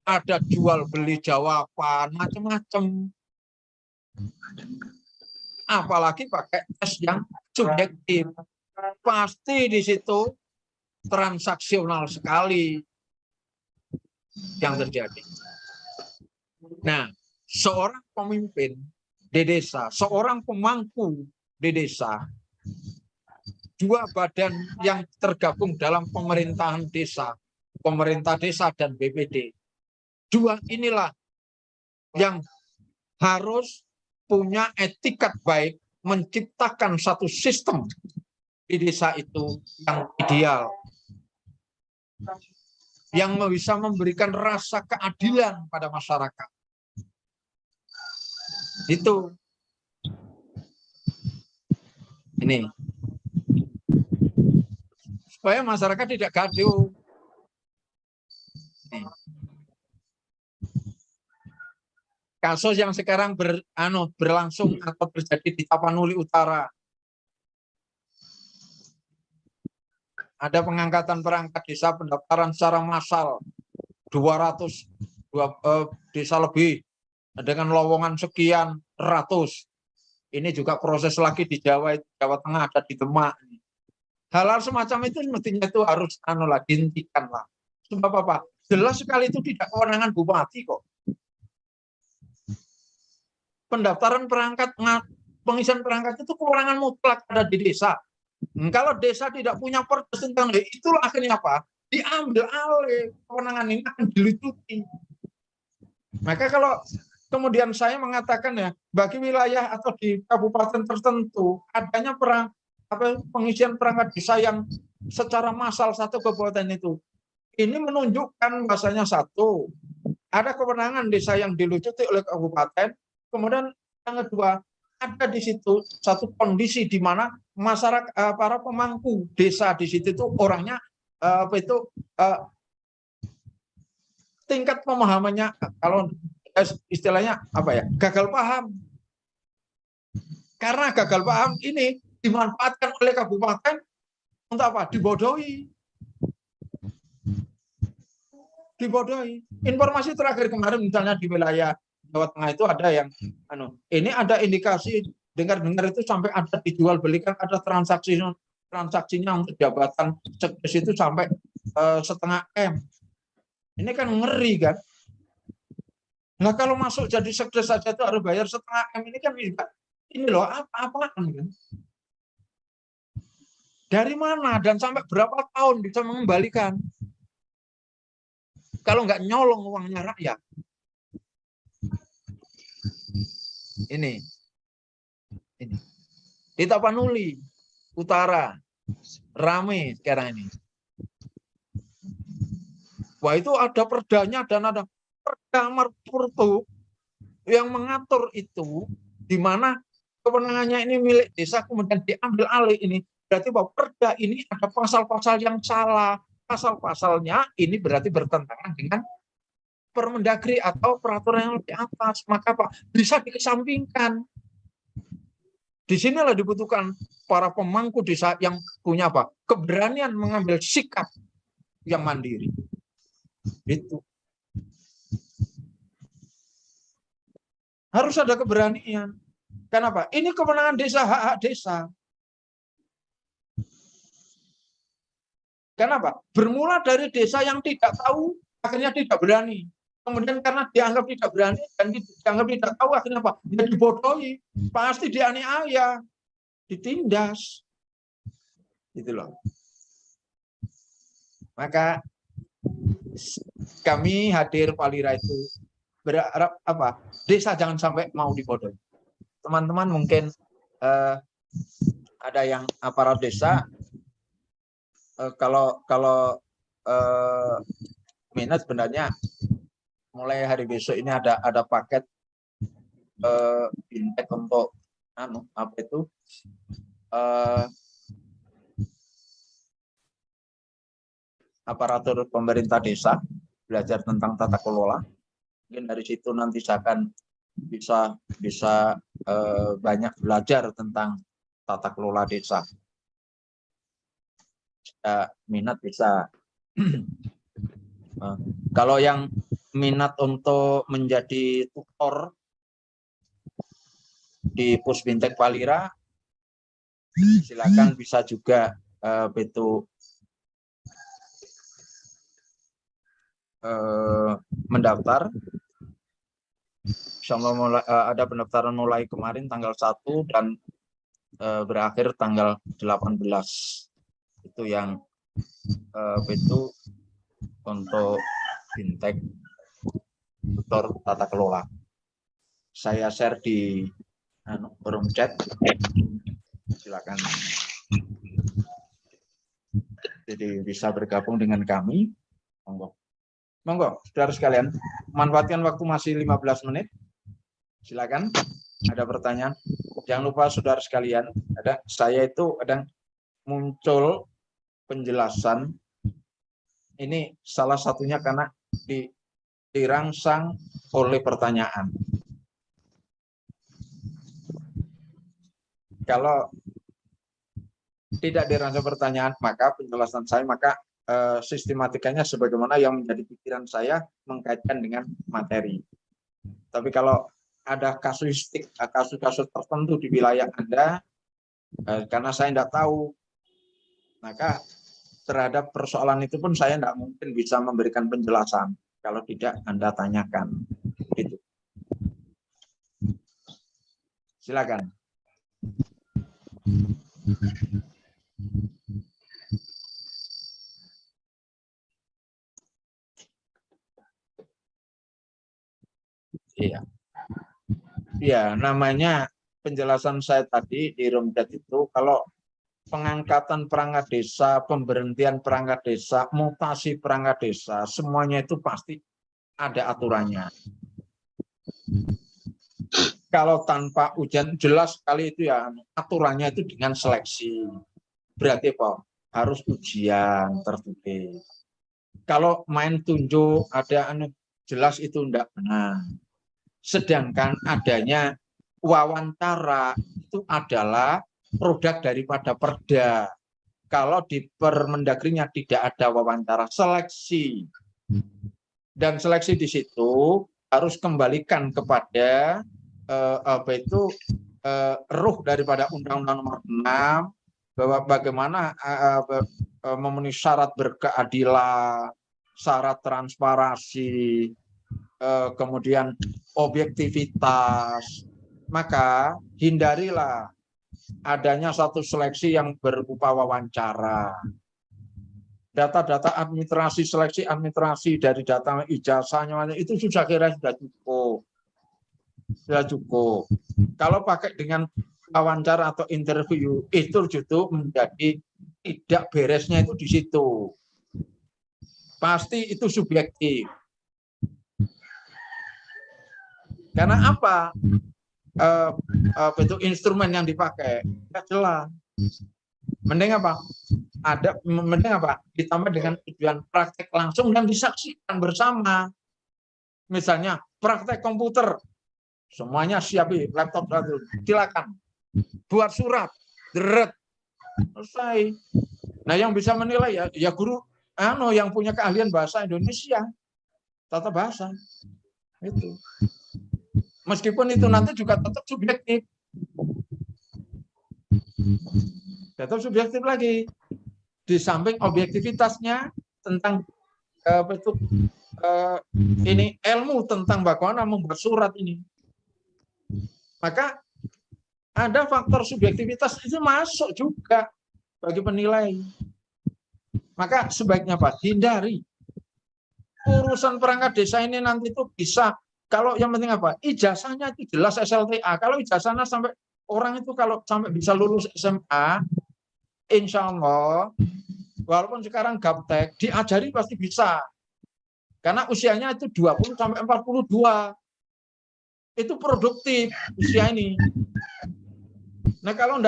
ada jual beli jawaban, macam-macam. Apalagi pakai tes yang subjektif. Pasti di situ transaksional sekali yang terjadi. Nah, seorang pemimpin di desa, seorang pemangku di desa, dua badan yang tergabung dalam pemerintahan desa, pemerintah desa dan BPD, dua inilah yang harus punya etikat baik, menciptakan satu sistem di desa itu yang ideal, yang bisa memberikan rasa keadilan pada masyarakat. Itu. Ini. Supaya masyarakat tidak gaduh. Nih. Kasus yang sekarang berlangsung atau terjadi di Tapanuli Utara. Ada pengangkatan perangkat desa, pendaftaran secara massal 200 desa lebih dengan lowongan sekian ratus. Ini juga proses lagi di Jawa Tengah, ada di Demak. Hal-hal semacam itu mestinya itu harus dihentikan lah. Sebab apa? Jelas sekali itu tidak kewenangan bupati kok. Pendaftaran perangkat, pengisian perangkat itu kewenangan mutlak ada di desa. Kalau desa tidak punya perdes tentang itulah akhirnya apa? Diambil alih, kewenangan ini akan dilucuti. Maka kalau kemudian saya mengatakan ya, bagi wilayah atau di kabupaten tertentu adanya pengisian perangkat desa yang secara massal satu kabupaten itu, ini menunjukkan bahasanya satu, ada kewenangan desa yang dilucuti oleh kabupaten. Kemudian yang kedua, ada di situ satu kondisi di mana masyarakat, para pemangku desa di situ itu orangnya tingkat pemahamannya, kalau istilahnya apa ya, gagal paham. Karena gagal paham ini dimanfaatkan oleh kabupaten untuk apa? Dibodohi. Dibodohi. Informasi terakhir kemarin misalnya di wilayah Jawa Tengah itu ada yang ini ada indikasi dengar-dengar itu sampai ada dijual belikan, ada transaksinya untuk jabatan sekdes itu sampai 0,5 M. Ini kan ngeri kan. Nah kalau masuk jadi sekdes saja itu harus bayar 0,5 M, ini kan ini loh apa-apaan kan. Dari mana dan sampai berapa tahun bisa mengembalikan? Kalau nggak nyolong uangnya rakyat. Ini. Di Tapanuli Utara rame sekarang ini. Wah itu ada perdanya dan ada perda Marpurtu yang mengatur itu, di mana kewenangannya ini milik desa kemudian diambil alih ini. Berarti bahwa perda ini ada pasal-pasal yang salah. Pasal-pasalnya ini berarti bertentangan dengan Permendagri atau peraturan yang lebih atas. Maka Pak bisa dikesampingkan. Di sinilah dibutuhkan para pemangku desa yang punya apa? Keberanian mengambil sikap yang mandiri. Itu. Harus ada keberanian. Kenapa? Ini kewenangan desa, hak-hak desa. Kenapa? Bermula dari desa yang tidak tahu, akhirnya tidak berani. Kemudian karena dianggap tidak berani dan dianggap tidak tahu, akhirnya apa? Dia dibodohi, pasti dianiaya, ditindas. Gitu loh. Maka kami hadir Palira itu berharap apa? Desa jangan sampai mau dibodohi. Teman-teman mungkin ada yang aparat desa kalau minat sebenarnya mulai hari besok ini ada paket fintech untuk apa itu aparatur pemerintah desa, belajar tentang tata kelola. Mungkin dari situ nanti saya akan bisa banyak belajar tentang tata kelola desa. Jika minat bisa. Kalau yang minat untuk menjadi tutor di Pusbintek Palira, silakan bisa juga mendaftar. Ada pendaftaran mulai kemarin tanggal 1 dan berakhir tanggal 18. Itu yang itu untuk fintech tutor tata kelola. Saya share di forum chat. Silakan. Jadi bisa bergabung dengan kami. Monggo, saudara sekalian, manfaatkan waktu masih 15 menit. Silakan. Ada pertanyaan? Jangan lupa saudara sekalian, saya itu kadang muncul penjelasan. Ini salah satunya karena dirangsang oleh pertanyaan. Kalau tidak dirangsang pertanyaan, maka penjelasan saya, sistematikanya sebagaimana yang menjadi pikiran saya mengkaitkan dengan materi. Tapi kalau ada kasus tertentu di wilayah Anda, karena saya tidak tahu, maka terhadap persoalan itu pun saya tidak mungkin bisa memberikan penjelasan kalau tidak Anda tanyakan. Gitu. Silakan. Iya. Iya, namanya penjelasan saya tadi di room chat itu, kalau pengangkatan perangkat desa, pemberhentian perangkat desa, mutasi perangkat desa, semuanya itu pasti ada aturannya. Kalau tanpa ujian, jelas sekali itu ya, aturannya itu dengan seleksi. Berarti apa? Harus ujian tertulis. Kalau main tunjuk, ada jelas itu enggak benar. Sedangkan adanya wawancara itu adalah produk daripada Perda. Kalau di Permendagrinya tidak ada wawancara seleksi. Dan seleksi di situ harus kembalikan kepada ruh daripada Undang-Undang Nomor 6 bahwa bagaimana memenuhi syarat berkeadilan, syarat transparansi, kemudian objektivitas. Maka hindarilah adanya satu seleksi yang berupa wawancara. Data-data administrasi, seleksi administrasi dari data ijazahnya itu sudah cukup. Sudah cukup. Kalau pakai dengan wawancara atau interview, itu justru menjadi tidak beresnya itu di situ. Pasti itu subjektif. Karena apa? Itu instrumen yang dipakai tidak jelas. Mending apa? Mending apa? Ditambah dengan tujuan praktek langsung dan disaksikan bersama. Misalnya praktek komputer, semuanya siap, laptop silakan. Buat surat, deret, selesai. Nah, yang bisa menilai ya guru yang punya keahlian bahasa Indonesia, tata bahasa. Itu. Meskipun itu nanti juga tetap subjektif. Tetap subjektif lagi. Di samping objektivitasnya tentang ini ilmu tentang bagaimana membuat surat ini. Maka ada faktor subjektivitas itu masuk juga bagi penilai. Maka sebaiknya Pak, hindari. Urusan perangkat desa ini nanti itu bisa, kalau yang penting apa? Ijazahnya itu jelas SLTA. Kalau ijazahnya sampai orang itu kalau sampai bisa lulus SMA, insya Allah, walaupun sekarang gaptek, diajari pasti bisa. Karena usianya itu 20 sampai 42. Itu produktif usia ini. Nah, kalau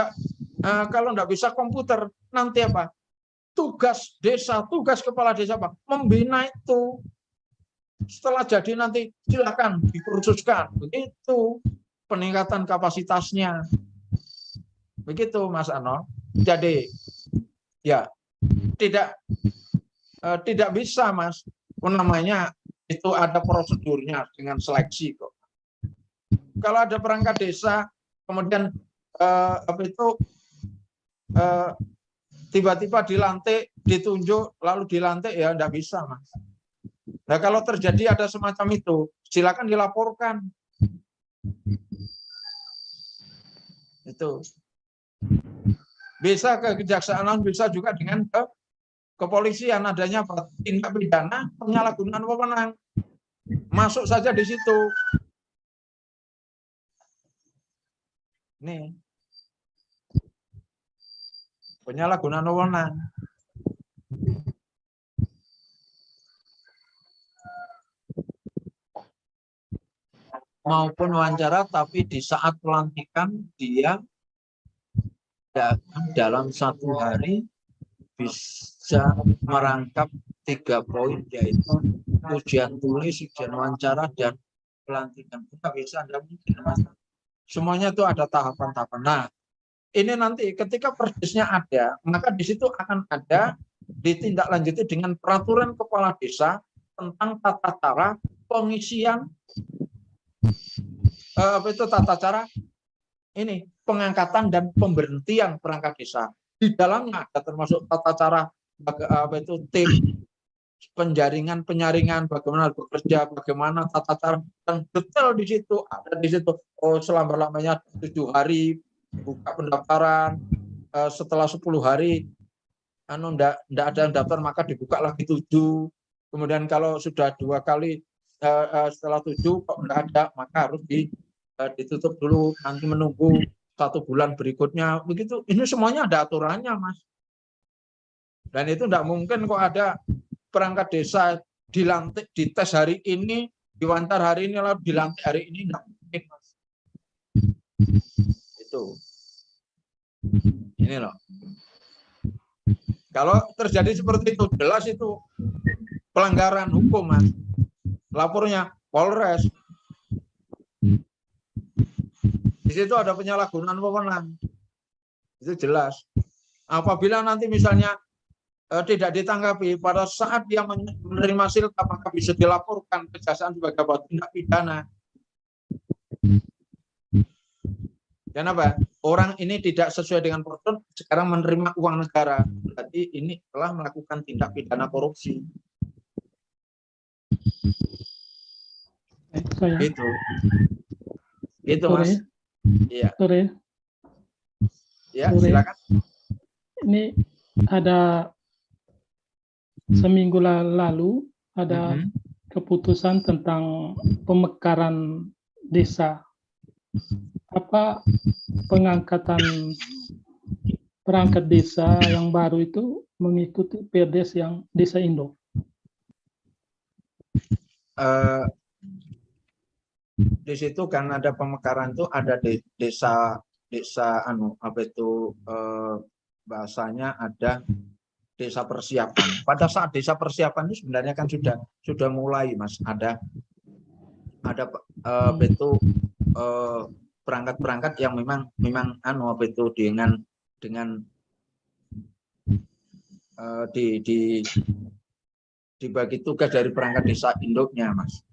enggak bisa komputer, nanti apa? Tugas desa, tugas kepala desa apa? Membina itu. Setelah jadi nanti silakan dikursuskan. Begitu peningkatan kapasitasnya. Begitu Mas Ano. Jadi ya tidak bisa Mas. Namanya itu ada prosedurnya dengan seleksi kok. Kalau ada perangkat desa kemudian tiba-tiba dilantik, ditunjuk, lalu dilantik, ya enggak bisa, Mas. Nah, kalau terjadi ada semacam itu, silakan dilaporkan. Itu. Bisa ke kejaksaan, bisa juga dengan kepolisian, adanya tindak pidana penyalahgunaan wewenang. Masuk saja di situ. Nih. Penyalahgunaan wewenang. Maupun wawancara, tapi di saat pelantikan dia dalam 1 hari bisa merangkap 3 poin, yaitu ujian tulis, ujian wawancara, dan pelantikan. Kita bisa, Anda mungkin, Mas. Semuanya itu ada tahapan-tahapan. Nah, ini nanti ketika perdesnya ada, maka di situ akan ada ditindaklanjuti dengan peraturan kepala desa tentang tata cara pengisian tata cara ini pengangkatan dan pemberhentian perangkat desa. Di dalamnya ada termasuk tata cara tim penjaringan, penyaringan, bagaimana bekerja, bagaimana tata cara yang detail di situ. Ada di situ selama-lamanya 7 hari buka pendaftaran, setelah 10 hari enggak ada yang daftar maka dibuka lagi 7. Kemudian kalau sudah 2 kali setelah 7 kok enggak ada, maka harus ditutup dulu, nanti menunggu 1 bulan berikutnya. Begitu. Ini semuanya ada aturannya, Mas. Dan itu enggak mungkin kok ada perangkat desa dilantik, dites hari ini, diwawancara hari ini, lalu dilantik hari ini, enggak mungkin, Mas. Itu. Ini loh. Kalau terjadi seperti itu, jelas itu pelanggaran hukum, Mas. Lapornya Polres. Di situ ada penyalahgunaan wewenang. Itu jelas. Apabila nanti misalnya tidak ditanggapi pada saat dia menerima silka, maka bisa dilaporkan kejaksaan sebagai tindak pidana. Kenapa? Orang ini tidak sesuai dengan prosedur, sekarang menerima uang negara. Berarti ini telah melakukan tindak pidana korupsi. Saya. Gitu. Gitu, Mas. Iya. Sore. Ya, Sore. silakan. Ini ada seminggu lalu ada keputusan tentang pemekaran desa. Apa pengangkatan perangkat desa yang baru itu mengikuti Perdes yang Desa Indo? Di situ kan ada pemekaran itu ada desa bahasanya ada desa persiapan. Pada saat desa persiapan itu sebenarnya kan sudah mulai, Mas. Ada perangkat-perangkat yang memang dengan dibagi tugas dari perangkat desa induknya, Mas.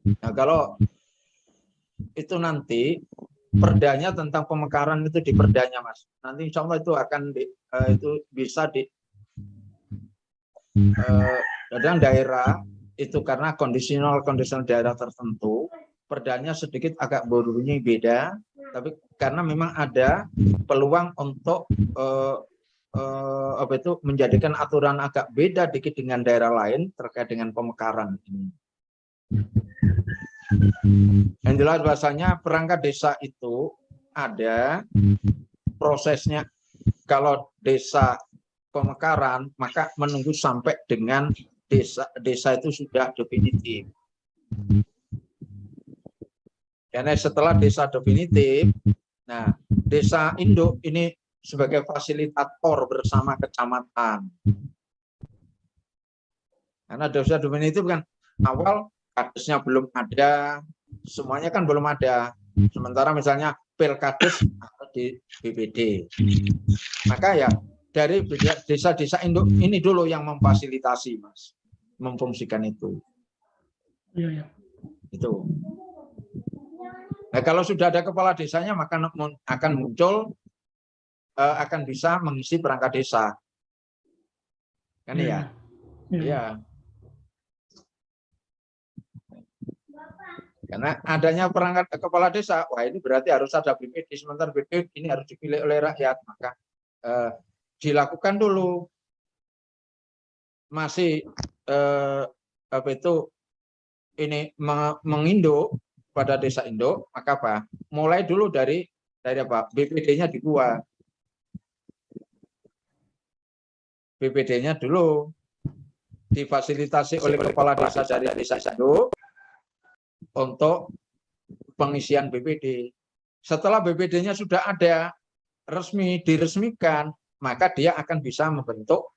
Nah, kalau itu nanti perdanya tentang pemekaran itu di perdanya, Mas. Nanti insya Allah itu akan itu bisa kadang daerah itu karena kondisional daerah tertentu, perdanya sedikit agak berbunyi beda, tapi karena memang ada peluang untuk menjadikan aturan agak beda dikit dengan daerah lain terkait dengan pemekaran ini. Yang jelas bahasanya perangkat desa itu ada prosesnya. Kalau desa pemekaran maka menunggu sampai dengan desa itu sudah definitif. Karena setelah desa definitif, nah desa induk ini sebagai fasilitator bersama kecamatan. Karena desa definitif kan awal kadesnya belum ada, semuanya kan belum ada. Sementara misalnya Pelkades di BPD. Maka ya dari desa-desa induk ini dulu yang memfasilitasi, Mas. Memfungsikan itu. Iya, ya. Itu. Nah, kalau sudah ada kepala desanya maka akan muncul akan bisa mengisi perangkat desa. Kan ya? Iya. Karena adanya perangkat kepala desa, wah ini berarti harus ada BPD, sementara BPD ini harus dipilih oleh rakyat, maka dilakukan dulu. Masih ini menginduk pada desa induk, maka apa? Mulai dulu dari apa? BPD-nya dibuat. BPD-nya dulu difasilitasi oleh kepala desa dari desa induk untuk pengisian BPD. Setelah BPD-nya sudah ada, diresmikan, maka dia akan bisa membentuk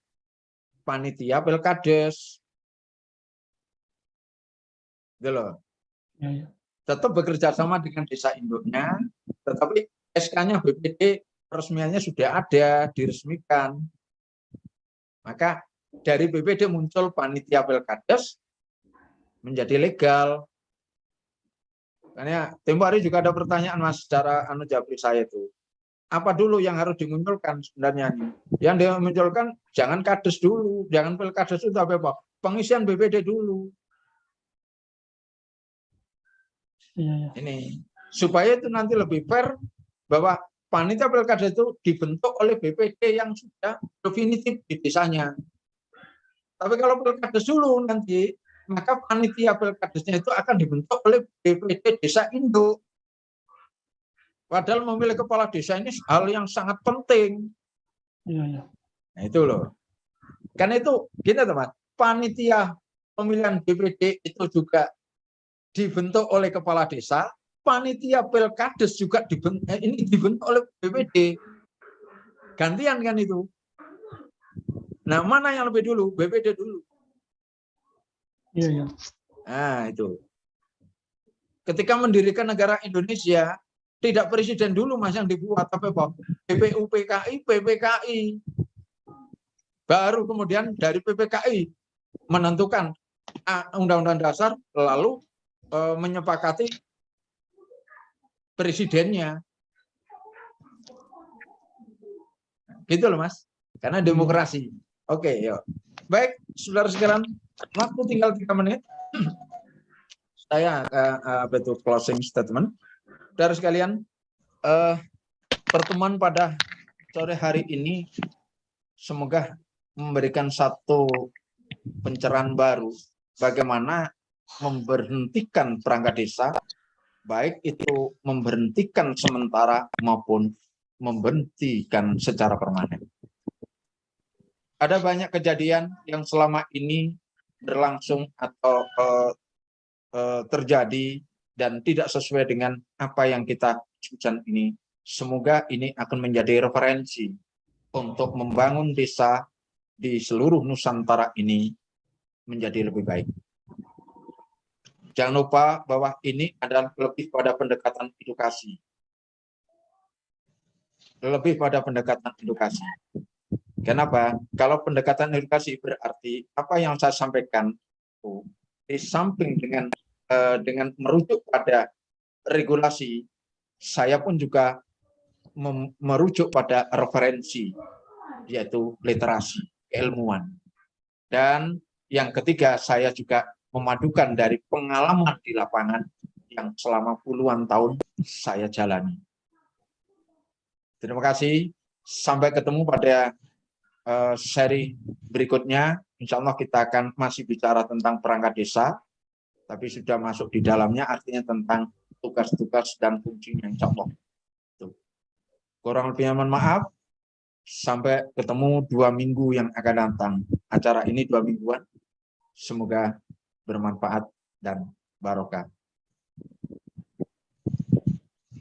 panitia Pelkades. Gitu loh. Ya. Tetap bekerja sama dengan desa induknya, tetapi SK-nya BPD resmiannya sudah ada, diresmikan. Maka dari BPD muncul panitia Pelkades menjadi legal. Makanya tempo hari juga ada pertanyaan, Mas, secara japri saya itu. Apa dulu yang harus dimunculkan sebenarnya? Yang dimunculkan jangan kades dulu, jangan Pelkades itu apa? Pengisian BPD dulu. Ya. Ini supaya itu nanti lebih fair bahwa panitia Pelkades itu dibentuk oleh BPD yang sudah definitif di desanya. Tapi kalau Pelkades dulu nanti, maka panitia Pelkadesnya itu akan dibentuk oleh BPD Desa Induk. Padahal memilih kepala desa ini hal yang sangat penting. Iya. Nah itu loh. Karena itu gini teman, panitia pemilihan BPD itu juga dibentuk oleh kepala desa, panitia Pelkades juga dibentuk oleh BPD. Gantian kan itu. Nah, mana yang lebih dulu? BPD dulu. Iya. Nah, itu. Ketika mendirikan negara Indonesia, Tidak presiden dulu Mas yang dibuat, tapi apa? PPUPKI, PPKI. Baru kemudian dari PPKI menentukan Undang-Undang Dasar, lalu menyepakati presidennya. Gitu loh Mas. Karena demokrasi. Oke, yuk. Baik, saudara sekalian, waktu tinggal 3 menit. Saya betul closing statement. Saudara sekalian, pertemuan pada sore hari ini semoga memberikan satu pencerahan baru bagaimana memberhentikan perangkat desa, baik itu memberhentikan sementara maupun memberhentikan secara permanen. Ada banyak kejadian yang selama ini berlangsung atau terjadi dan tidak sesuai dengan apa yang kita diskusikan ini. Semoga ini akan menjadi referensi untuk membangun desa di seluruh Nusantara ini menjadi lebih baik. Jangan lupa bahwa ini adalah lebih pada pendekatan edukasi. Lebih pada pendekatan edukasi. Kenapa? Kalau pendekatan edukasi berarti apa yang saya sampaikan di samping dengan merujuk pada regulasi, saya pun juga merujuk pada referensi, yaitu literasi, keilmuan. Dan yang ketiga, saya juga memadukan dari pengalaman di lapangan yang selama puluhan tahun saya jalani. Terima kasih. Sampai ketemu pada seri berikutnya. Insya Allah kita akan masih bicara tentang perangkat desa, tapi sudah masuk di dalamnya, artinya tentang tugas-tugas dan fungsinya, insya Allah. Kurang lebihnya mohon maaf. Sampai ketemu 2 minggu yang akan datang. Acara ini 2 mingguan. Semoga bermanfaat dan barokah.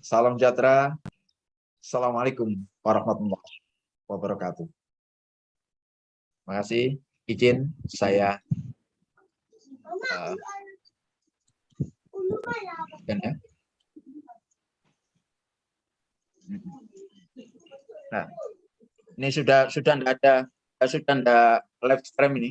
Salam sejahtera. Assalamualaikum warahmatullahi wabarakatuh. Terima kasih. Izin saya Nah, ini sudah tidak ada live stream ini.